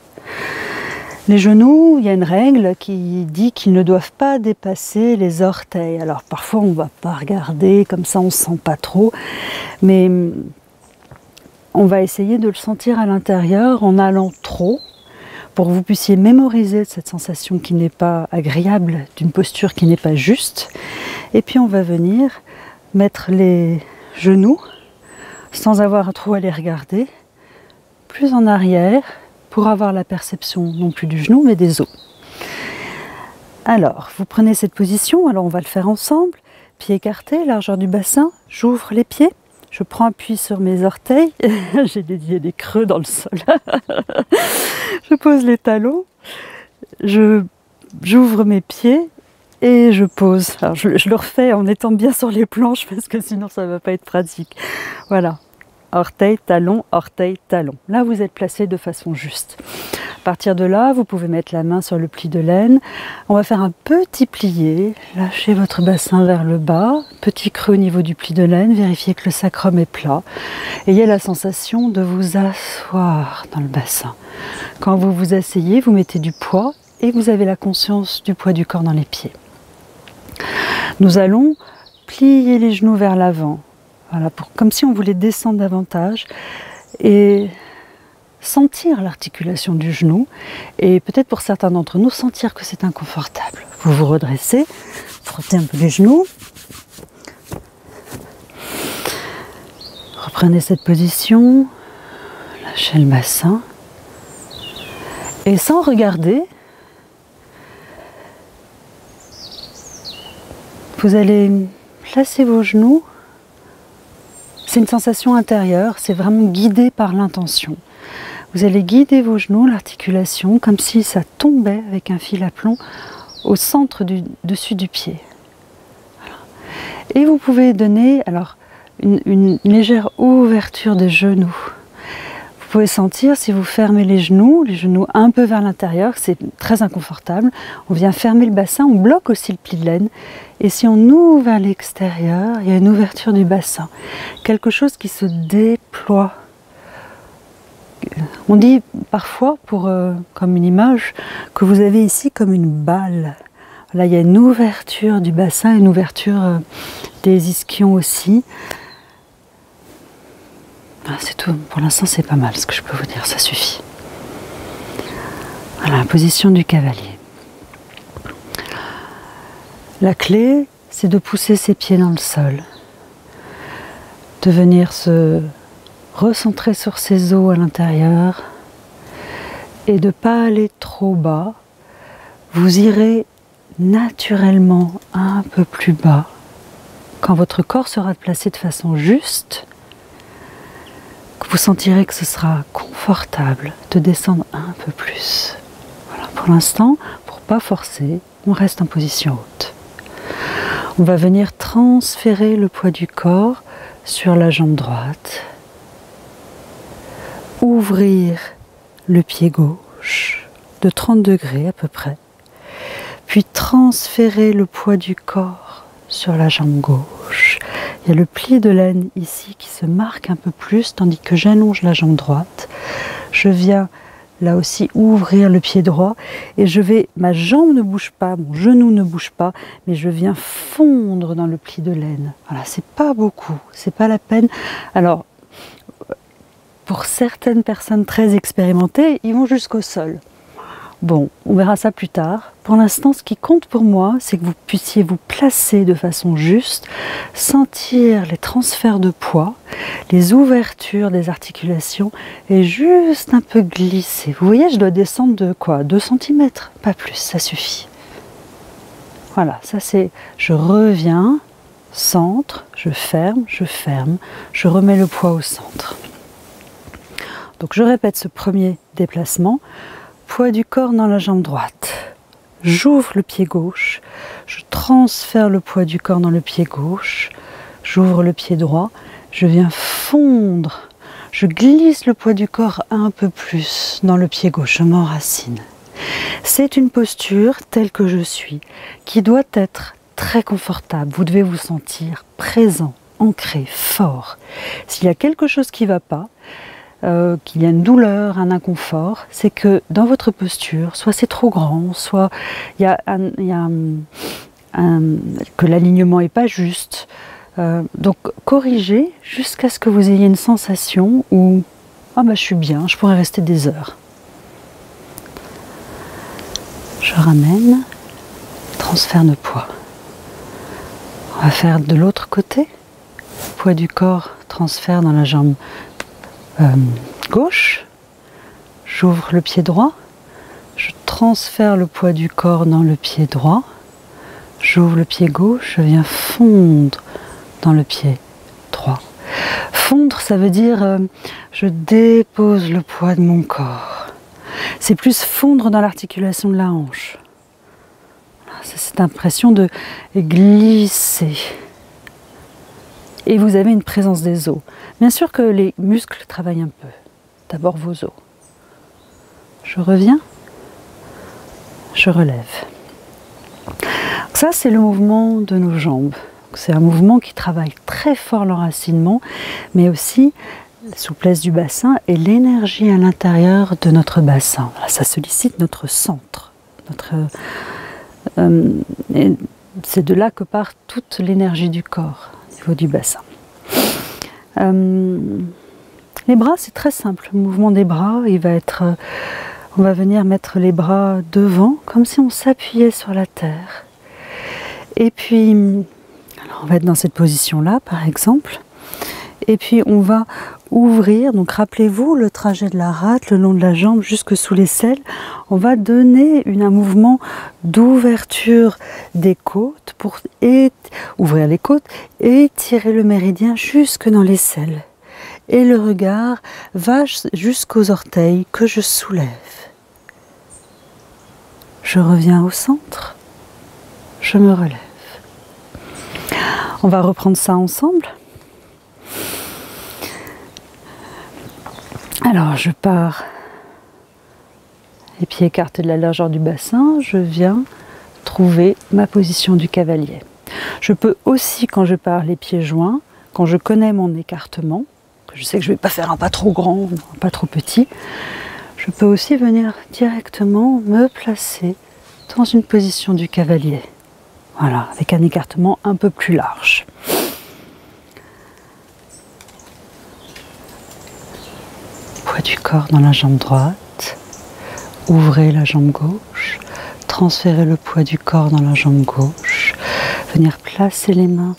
Les genoux, il y a une règle qui dit qu'ils ne doivent pas dépasser les orteils. Alors parfois on ne va pas regarder, comme ça on ne sent pas trop, mais on va essayer de le sentir à l'intérieur en allant trop, pour que vous puissiez mémoriser cette sensation qui n'est pas agréable, d'une posture qui n'est pas juste. Et puis on va venir mettre les genoux, sans avoir trop à les regarder, plus en arrière, pour avoir la perception non plus du genou, mais des os. Alors, vous prenez cette position, alors on va le faire ensemble, pieds écartés, largeur du bassin, j'ouvre les pieds, je prends appui sur mes orteils, j'ai des creux dans le sol, je pose les talons, j'ouvre mes pieds et je pose. Alors je le refais en étant bien sur les planches parce que sinon ça ne va pas être pratique. Voilà, orteil, talon, orteil, talon. Là vous êtes placé de façon juste. partir de là, vous pouvez mettre la main sur le pli de laine. On va faire un petit plié. Lâchez votre bassin vers le bas. Petit creux au niveau du pli de laine. Vérifiez que le sacrum est plat. Ayez la sensation de vous asseoir dans le bassin. Quand vous vous asseyez, vous mettez du poids et vous avez la conscience du poids du corps dans les pieds. Nous allons plier les genoux vers l'avant. Voilà, comme si on voulait descendre davantage. Et sentir l'articulation du genou et peut-être pour certains d'entre nous sentir que c'est inconfortable. Vous vous redressez, frottez un peu les genoux, reprenez cette position, lâchez le bassin et sans regarder, vous allez placer vos genoux. C'est une sensation intérieure, c'est vraiment guidé par l'intention. Vous allez guider vos genoux, l'articulation, comme si ça tombait avec un fil à plomb au centre du dessus du pied. Voilà. Et vous pouvez donner alors une légère ouverture des genoux. Vous pouvez sentir si vous fermez les genoux un peu vers l'intérieur, c'est très inconfortable. On vient fermer le bassin, on bloque aussi le pli de laine. Et si on ouvre vers l'extérieur, il y a une ouverture du bassin. Quelque chose qui se déploie. On dit parfois, comme une image, que vous avez ici comme une balle. Là, il y a une ouverture du bassin, une ouverture des ischions aussi. C'est tout. Pour l'instant, c'est pas mal ce que je peux vous dire, ça suffit. Voilà, position du cavalier. La clé, c'est de pousser ses pieds dans le sol, de venir se recentrer sur ses os à l'intérieur et de ne pas aller trop bas. Vous irez naturellement un peu plus bas quand votre corps sera placé de façon juste, que vous sentirez que ce sera confortable de descendre un peu plus. Voilà, pour l'instant, pour ne pas forcer, on reste en position haute. On va venir transférer le poids du corps sur la jambe droite. Ouvrir le pied gauche de 30 degrés à peu près. Puis transférer le poids du corps sur la jambe gauche. Il y a le pli de laine ici qui se marque un peu plus tandis que j'allonge la jambe droite. Je viens là aussi ouvrir le pied droit et ma jambe ne bouge pas, mon genou ne bouge pas, mais je viens fondre dans le pli de laine. Voilà, c'est pas beaucoup, c'est pas la peine. Alors, pour certaines personnes très expérimentées, ils vont jusqu'au sol. Bon, on verra ça plus tard. Pour l'instant, ce qui compte pour moi, c'est que vous puissiez vous placer de façon juste, sentir les transferts de poids, les ouvertures des articulations et juste un peu glisser. Vous voyez, je dois descendre de quoi? 2 cm, pas plus, ça suffit. Voilà, ça c'est, je reviens, centre, je ferme, je remets le poids au centre. Donc je répète ce premier déplacement. Poids du corps dans la jambe droite. J'ouvre le pied gauche. Je transfère le poids du corps dans le pied gauche. J'ouvre le pied droit. Je viens fondre. Je glisse le poids du corps un peu plus dans le pied gauche. Je m'enracine. C'est une posture telle que je suis, qui doit être très confortable. Vous devez vous sentir présent, ancré, fort. S'il y a quelque chose qui ne va pas, qu'il y a une douleur, un inconfort, c'est que dans votre posture, soit c'est trop grand, soit que l'alignement n'est pas juste. Donc corrigez jusqu'à ce que vous ayez une sensation où ah bah, je suis bien, je pourrais rester des heures. Je ramène, transfert de poids. On va faire de l'autre côté. Poids du corps, transfert dans la jambe gauche, j'ouvre le pied droit, je transfère le poids du corps dans le pied droit, j'ouvre le pied gauche, je viens fondre dans le pied droit. Fondre, ça veut dire je dépose le poids de mon corps. C'est plus fondre dans l'articulation de la hanche. C'est cette impression de glisser. Et vous avez une présence des os. Bien sûr que les muscles travaillent un peu. D'abord vos os. Je je reviens, je relève. Ça, c'est le mouvement de nos jambes. C'est un mouvement qui travaille très fort l'enracinement, mais aussi la souplesse du bassin et l'énergie à l'intérieur de notre bassin. Ça sollicite notre centre. C'est de là que part toute l'énergie du corps, au niveau du bassin. Les bras, c'est très simple. Le mouvement des bras, on va venir mettre les bras devant, comme si on s'appuyait sur la terre. Et puis, alors on va être dans cette position-là, par exemple. Et puis, on va ouvrir. Donc, rappelez-vous le trajet de la rate, le long de la jambe, jusque sous l'aisselle. On va donner un mouvement d'ouverture des côtes pour ouvrir les côtes et tirer le méridien jusque dans l'aisselle. Et le regard va jusqu'aux orteils que je soulève. Je reviens au centre. Je me relève. On va reprendre ça ensemble. Alors, je pars les pieds écartés de la largeur du bassin. Je viens trouver ma position du cavalier. Je peux aussi, quand je pars les pieds joints, quand je connais mon écartement, que je sais que je ne vais pas faire un pas trop grand ou un pas trop petit, je peux aussi venir directement me placer dans une position du cavalier. Voilà, avec un écartement un peu plus large. Poids du corps dans la jambe droite. Ouvrez la jambe gauche. Transférez le poids du corps dans la jambe gauche. Venir placer les mains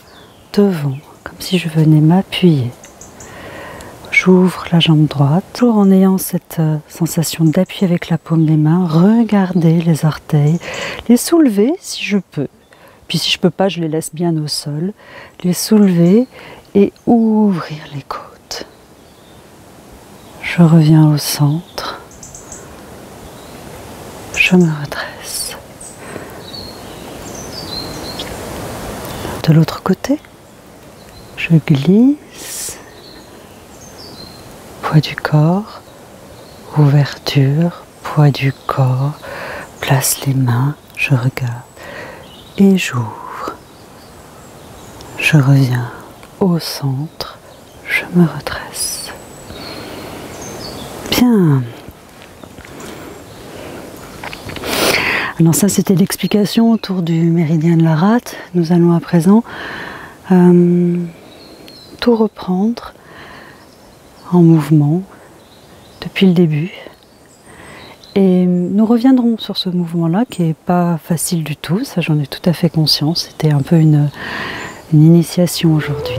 devant, comme si je venais m'appuyer. J'ouvre la jambe droite, toujours en ayant cette sensation d'appui avec la paume des mains. Regardez les orteils, les soulever si je peux. Puis si je ne peux pas, je les laisse bien au sol. Les soulever et ouvrir les côtes. Je reviens au centre. Je me redresse. De l'autre côté, je glisse. Poids du corps, ouverture, poids du corps. Place les mains, je regarde. Et j'ouvre, je reviens au centre, je me redresse. Bien. Alors ça, c'était l'explication autour du méridien de la rate. Nous allons à présent tout reprendre en mouvement depuis le début. Et nous reviendrons sur ce mouvement-là qui n'est pas facile du tout, ça j'en ai tout à fait conscience, c'était un peu une initiation aujourd'hui.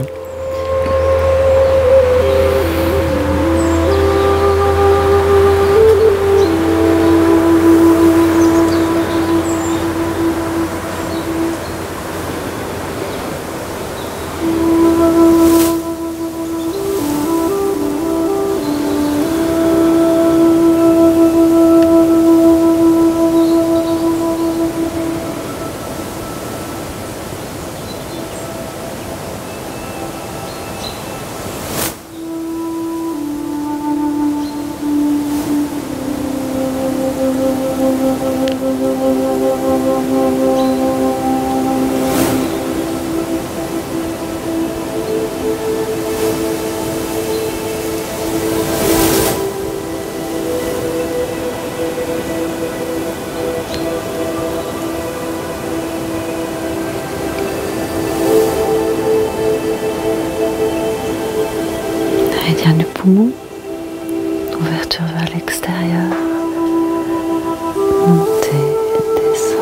Méridien du poumon, ouverture vers l'extérieur, monter, descendre.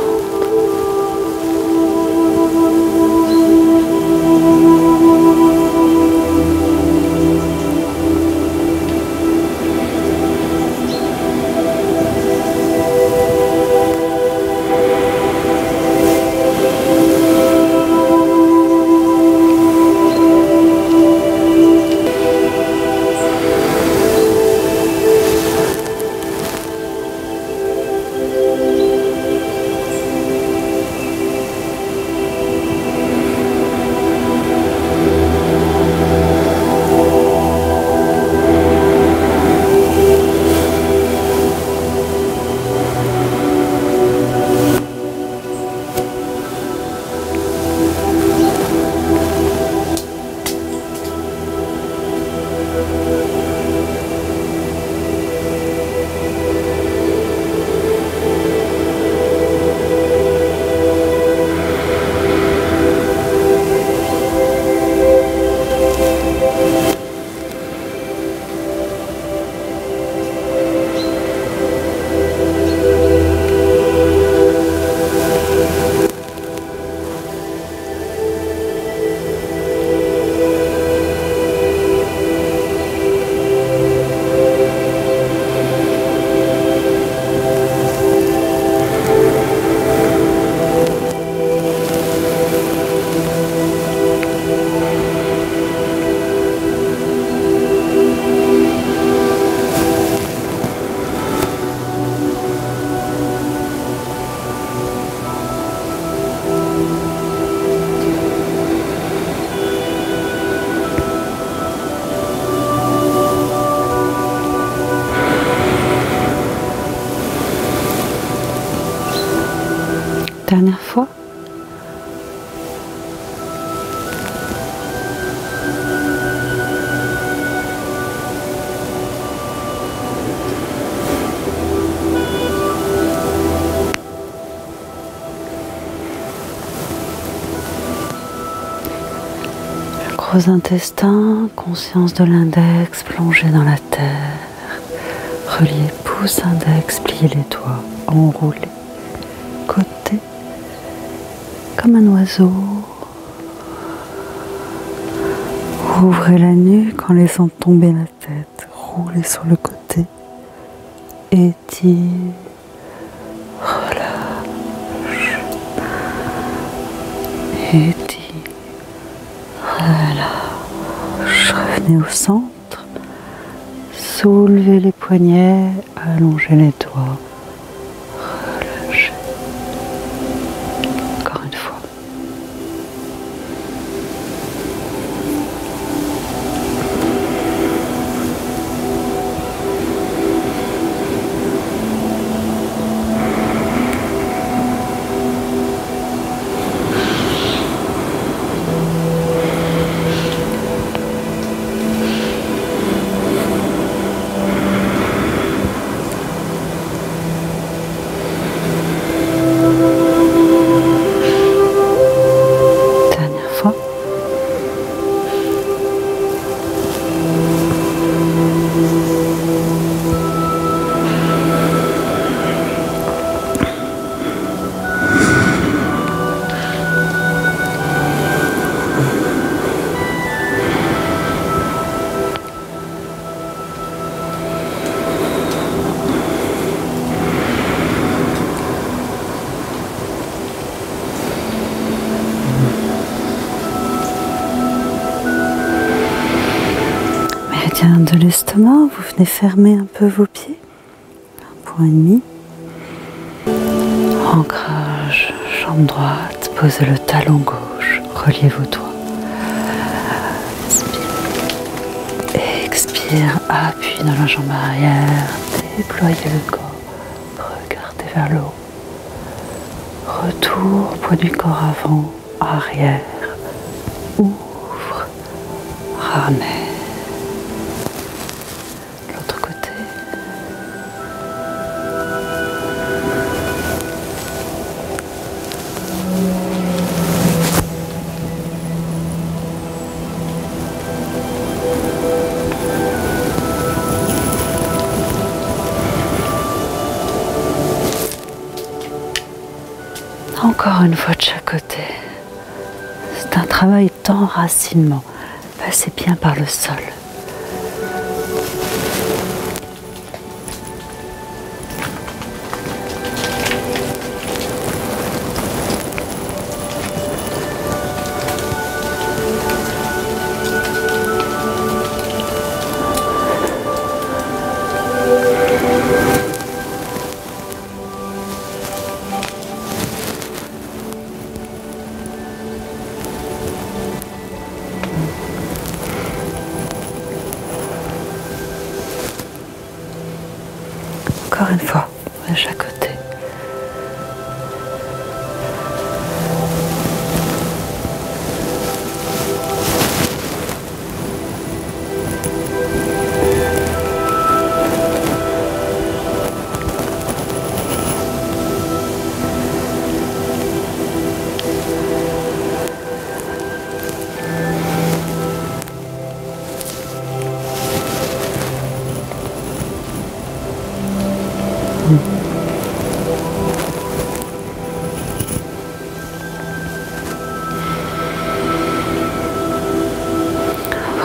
Dernière fois. Gros intestin, conscience de l'index plongé dans la terre, relié pouce index, pliez les doigts, enroulé, côté, comme un oiseau. Ouvrez la nuque en laissant tomber la tête, roulez sur le côté, étire, relâche, étire. Relâche, revenez au centre, soulevez les poignets, allongez les doigts, relâchez. Encore une fois. De l'estomac, vous venez fermer un peu vos pieds, 1,5 point. Ancrage, jambe droite, posez le talon gauche, reliez vos doigts. Inspire, expire, appui dans la jambe arrière, déployez le corps, regardez vers le haut. Retour, poids du corps avant, arrière, ouvre, ramène. Encore une fois de chaque côté. C'est un travail d'enracinement. Passez bien par le sol. Encore une fois, de chaque côté.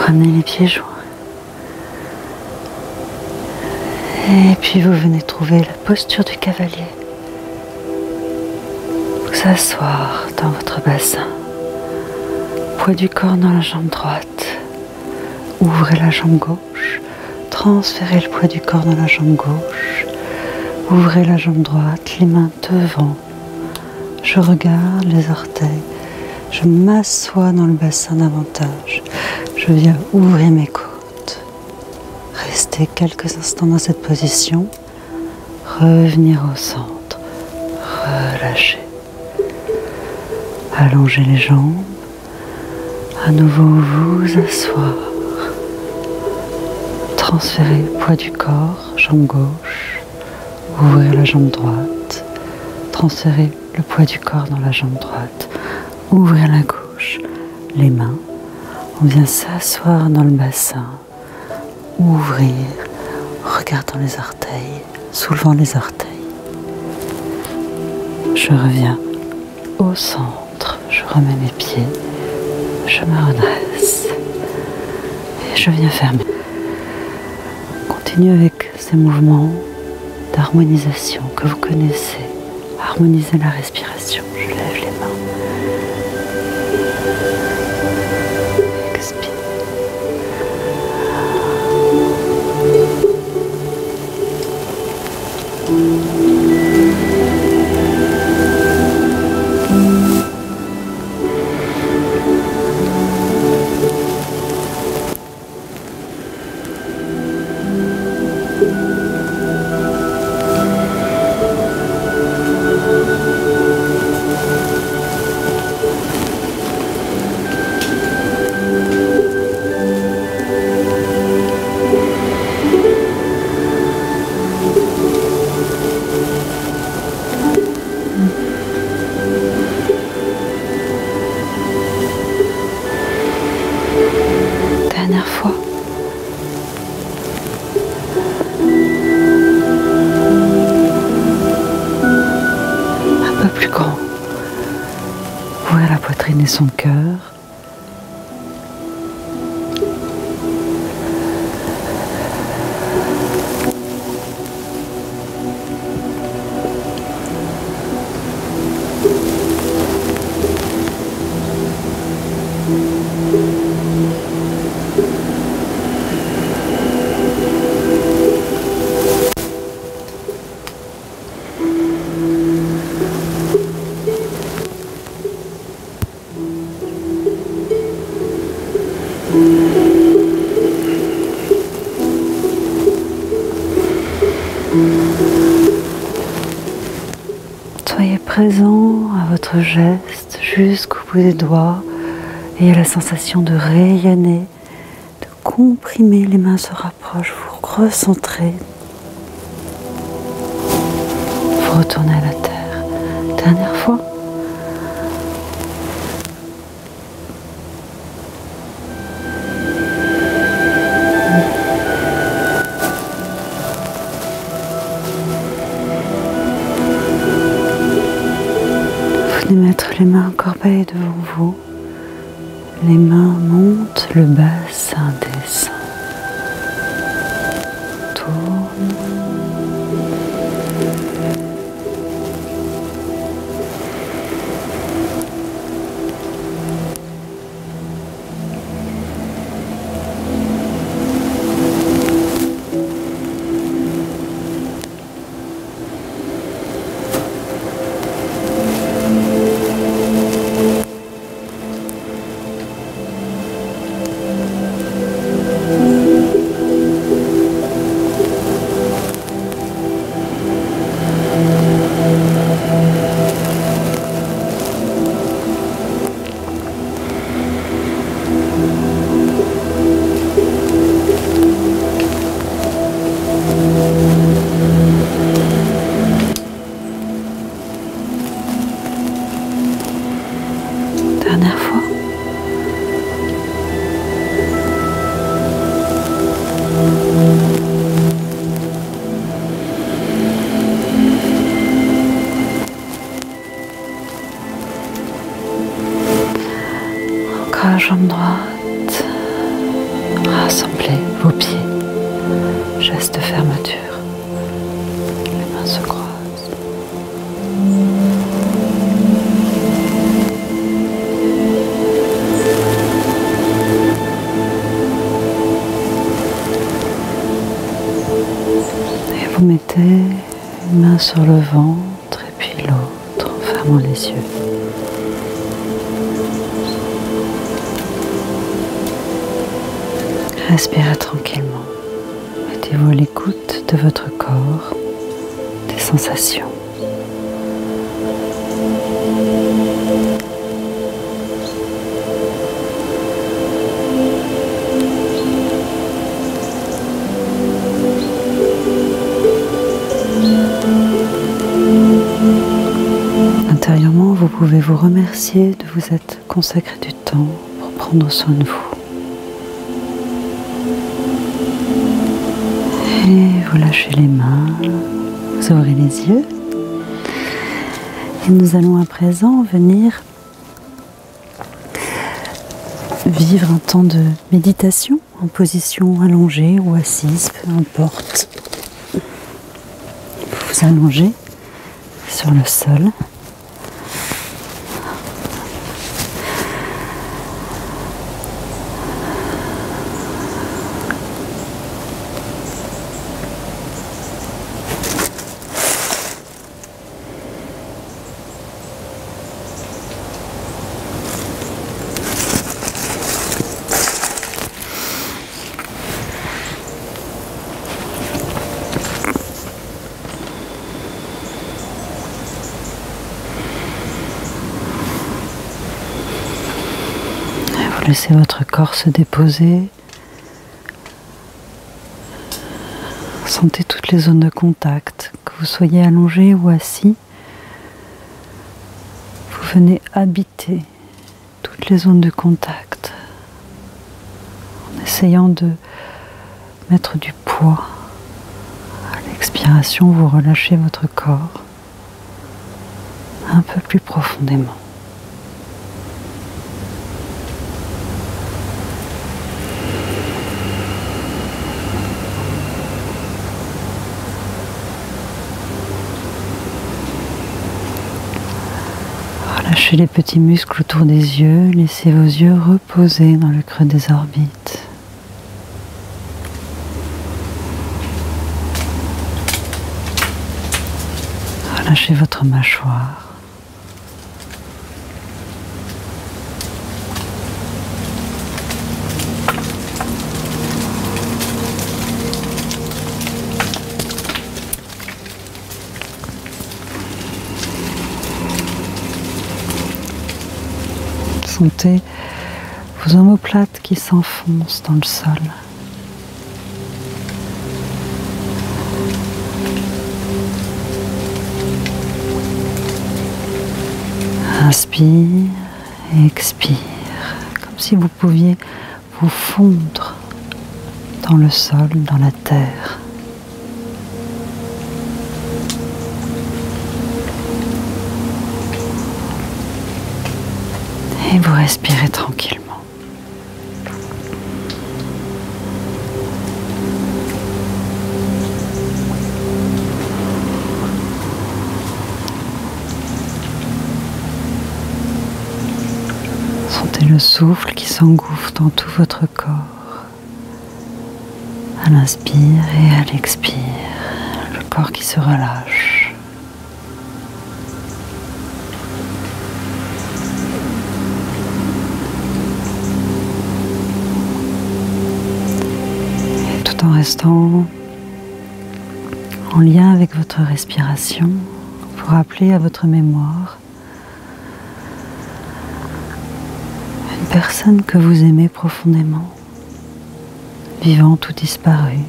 Ramenez les pieds joints. Et puis vous venez trouver la posture du cavalier. Vous asseoir dans votre bassin. Poids du corps dans la jambe droite. Ouvrez la jambe gauche. Transférez le poids du corps dans la jambe gauche. Ouvrez la jambe droite, les mains devant. Je regarde les orteils. Je m'assois dans le bassin davantage. Je viens ouvrir mes côtes. Restez quelques instants dans cette position. Revenir au centre. Relâcher. Allongez les jambes. À nouveau vous asseoir. Transférez le poids du corps, jambe gauche. Ouvrir la jambe droite. Transférez le poids du corps dans la jambe droite. Ouvrir la gauche. Les mains. On vient s'asseoir dans le bassin. Ouvrir. Regardant les orteils. Soulevant les orteils. Je reviens au centre. Je remets mes pieds. Je me redresse. Et je viens fermer. Continue avec ces mouvements d'harmonisation que vous connaissez. Harmoniser la respiration. Je lève les mains. Expire. Dernière fois. Un peu plus grand. Ouvrir la poitrine et son cœur. Soyez présent à votre geste jusqu'au bout des doigts et à la sensation de rayonner, de comprimer, les mains se rapprochent, vous recentrez, vous retournez à la terre. Dernière fois. Venez mettre les mains corbeilles devant vous. Les mains montent, le bassin descend. Tourne. Dernière fois. Encore jambe droite. Rassemblez vos pieds. Geste de fermeture. Les mains se croisent. Vous mettez une main sur le ventre et puis l'autre en fermant les yeux. Respirez tranquillement. Mettez-vous à l'écoute de votre corps, des sensations. intérieurement, vous pouvez vous remercier de vous être consacré du temps pour prendre soin de vous. Et vous lâchez les mains, vous ouvrez les yeux. Et nous allons à présent venir vivre un temps de méditation en position allongée ou assise, peu importe. Vous vous allongez sur le sol. Laissez votre corps se déposer. Sentez toutes les zones de contact, que vous soyez allongé ou assis. Vous venez habiter toutes les zones de contact en essayant de mettre du poids. À l'expiration, vous relâchez votre corps un peu plus profondément. Relâchez les petits muscles autour des yeux, laissez vos yeux reposer dans le creux des orbites. Relâchez votre mâchoire. Sentez vos omoplates qui s'enfoncent dans le sol. Inspire et expire, comme si vous pouviez vous fondre dans le sol, dans la terre. Et vous respirez tranquillement. Sentez le souffle qui s'engouffre dans tout votre corps. À l'inspire et à l'expire, le corps qui se relâche. En restant en lien avec votre respiration, vous rappelez à votre mémoire une personne que vous aimez profondément, vivante ou disparue.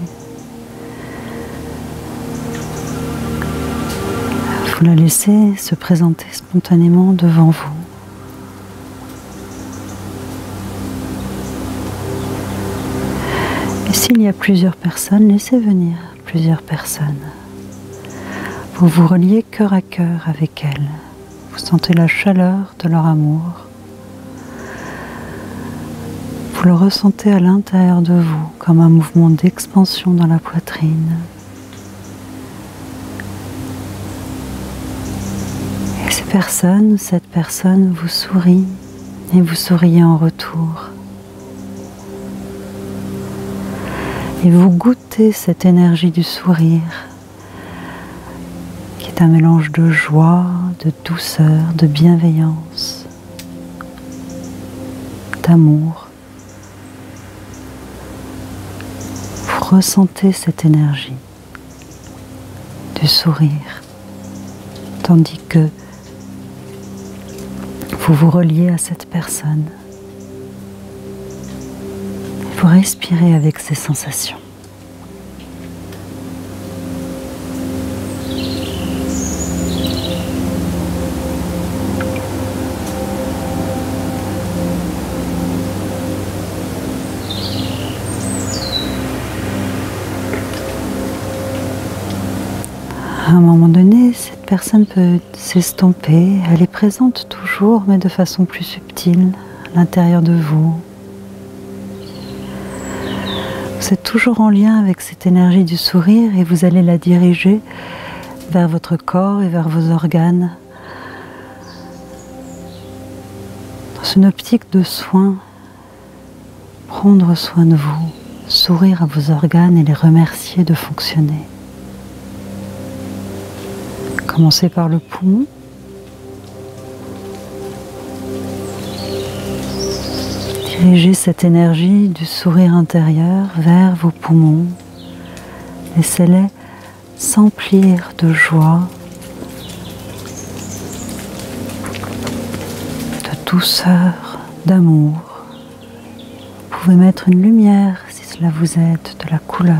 Vous la laissez se présenter spontanément devant vous. S'il y a plusieurs personnes, laissez venir plusieurs personnes. Vous vous reliez cœur à cœur avec elles. Vous sentez la chaleur de leur amour. Vous le ressentez à l'intérieur de vous comme un mouvement d'expansion dans la poitrine. Et ces personnes, cette personne vous sourit et vous souriez en retour. Et vous goûtez cette énergie du sourire, qui est un mélange de joie, de douceur, de bienveillance, d'amour. Vous ressentez cette énergie du sourire, tandis que vous vous reliez à cette personne. Vous respirez avec ces sensations. À un moment donné, cette personne peut s'estomper. Elle est présente toujours, mais de façon plus subtile, à l'intérieur de vous. Vous êtes toujours en lien avec cette énergie du sourire et vous allez la diriger vers votre corps et vers vos organes. Dans une optique de soin, prendre soin de vous, sourire à vos organes et les remercier de fonctionner. Commencez par le poumon. Dirigez cette énergie du sourire intérieur vers vos poumons. Laissez-les s'emplir de joie, de douceur, d'amour. Vous pouvez mettre une lumière si cela vous aide, de la couleur.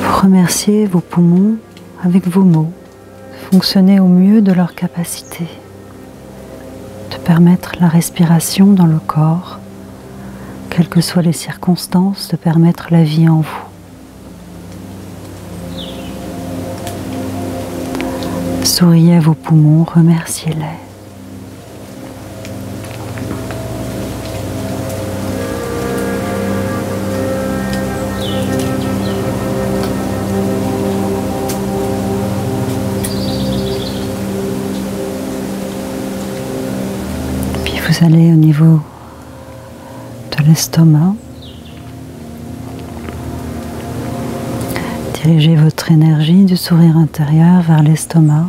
Vous remerciez vos poumons avec vos mots, de fonctionner au mieux de leur capacité, de permettre la respiration dans le corps, quelles que soient les circonstances, de permettre la vie en vous. Souriez à vos poumons, remerciez-les. Puis vous allez au niveau de l'estomac. Dirigez votre énergie du sourire intérieur vers l'estomac.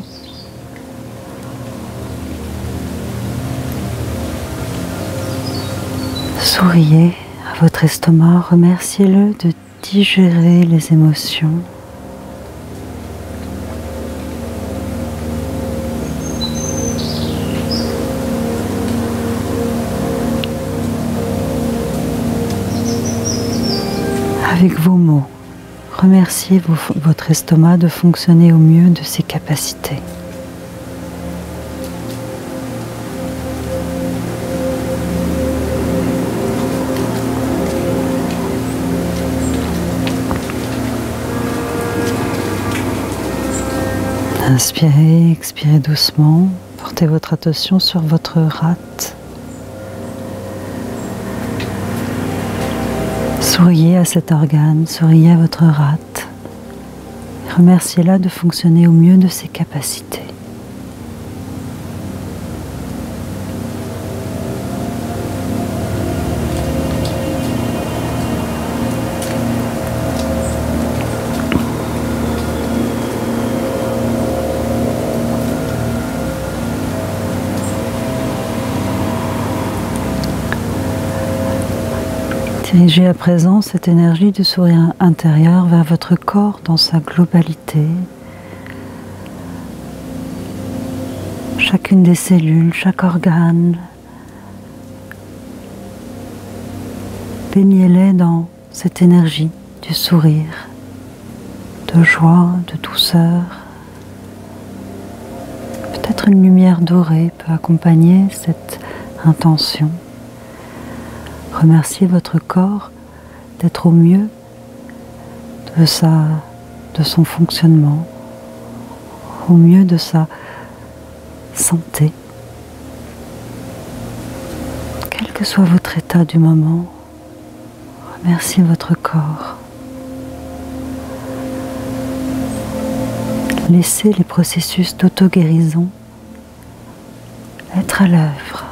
Souriez à votre estomac, remerciez-le de digérer les émotions. Avec vos mots, remerciez votre estomac de fonctionner au mieux de ses capacités. Inspirez, expirez doucement, portez votre attention sur votre rate. Souriez à cet organe, souriez à votre rate. Remerciez-la de fonctionner au mieux de ses capacités. Dirigez à présent cette énergie du sourire intérieur vers votre corps dans sa globalité. Chacune des cellules, chaque organe. Baignez-les dans cette énergie du sourire, de joie, de douceur. Peut-être une lumière dorée peut accompagner cette intention. Remerciez votre corps d'être au mieux de son fonctionnement, au mieux de sa santé. Quel que soit votre état du moment, remerciez votre corps. Laissez les processus d'auto-guérison être à l'œuvre.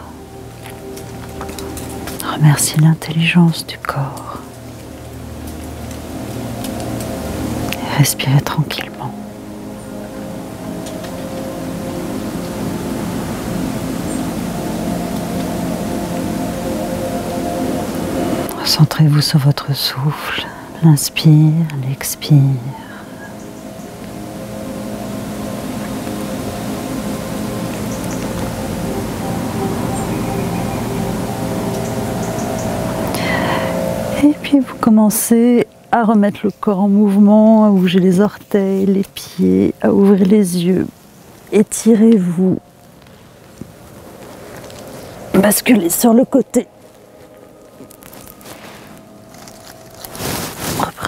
Remerciez l'intelligence du corps. Et respirez tranquillement. Concentrez-vous sur votre souffle. L'inspire, l'expire. Et puis vous commencez à remettre le corps en mouvement, à bouger les orteils, les pieds, à ouvrir les yeux. Étirez-vous. Basculez sur le côté.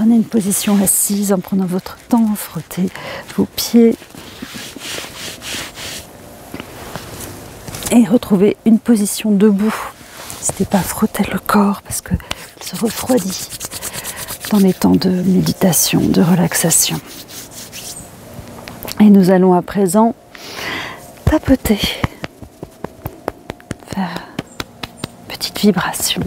Prenez une position assise en prenant votre temps, frottez vos pieds. Et retrouvez une position debout. N'hésitez pas à frotter le corps parce qu'il se refroidit dans les temps de méditation, de relaxation. Et nous allons à présent tapoter, faire une petite vibration.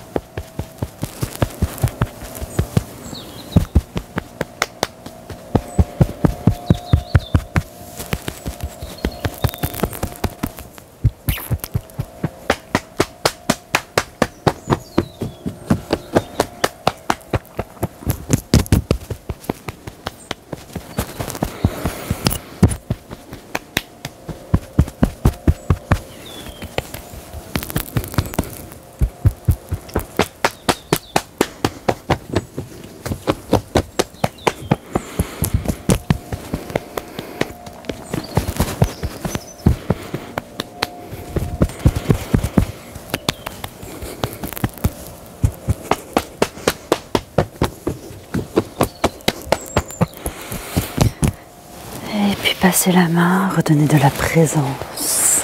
Et puis passez la main, redonnez de la présence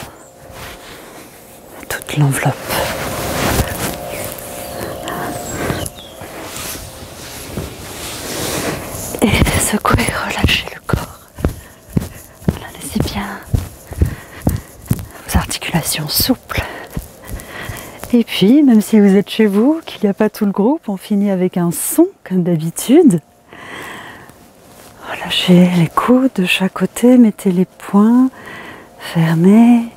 à toute l'enveloppe. Et secouez, relâchez le corps. Voilà, laissez bien vos articulations souples. Et puis, même si vous êtes chez vous, qu'il n'y a pas tout le groupe, on finit avec un son, comme d'habitude. Relâchez les coudes de chaque côté, mettez les poings, fermez.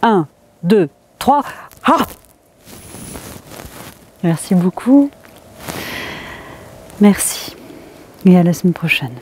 1, 2, 3, ah! Merci beaucoup. Merci et à la semaine prochaine.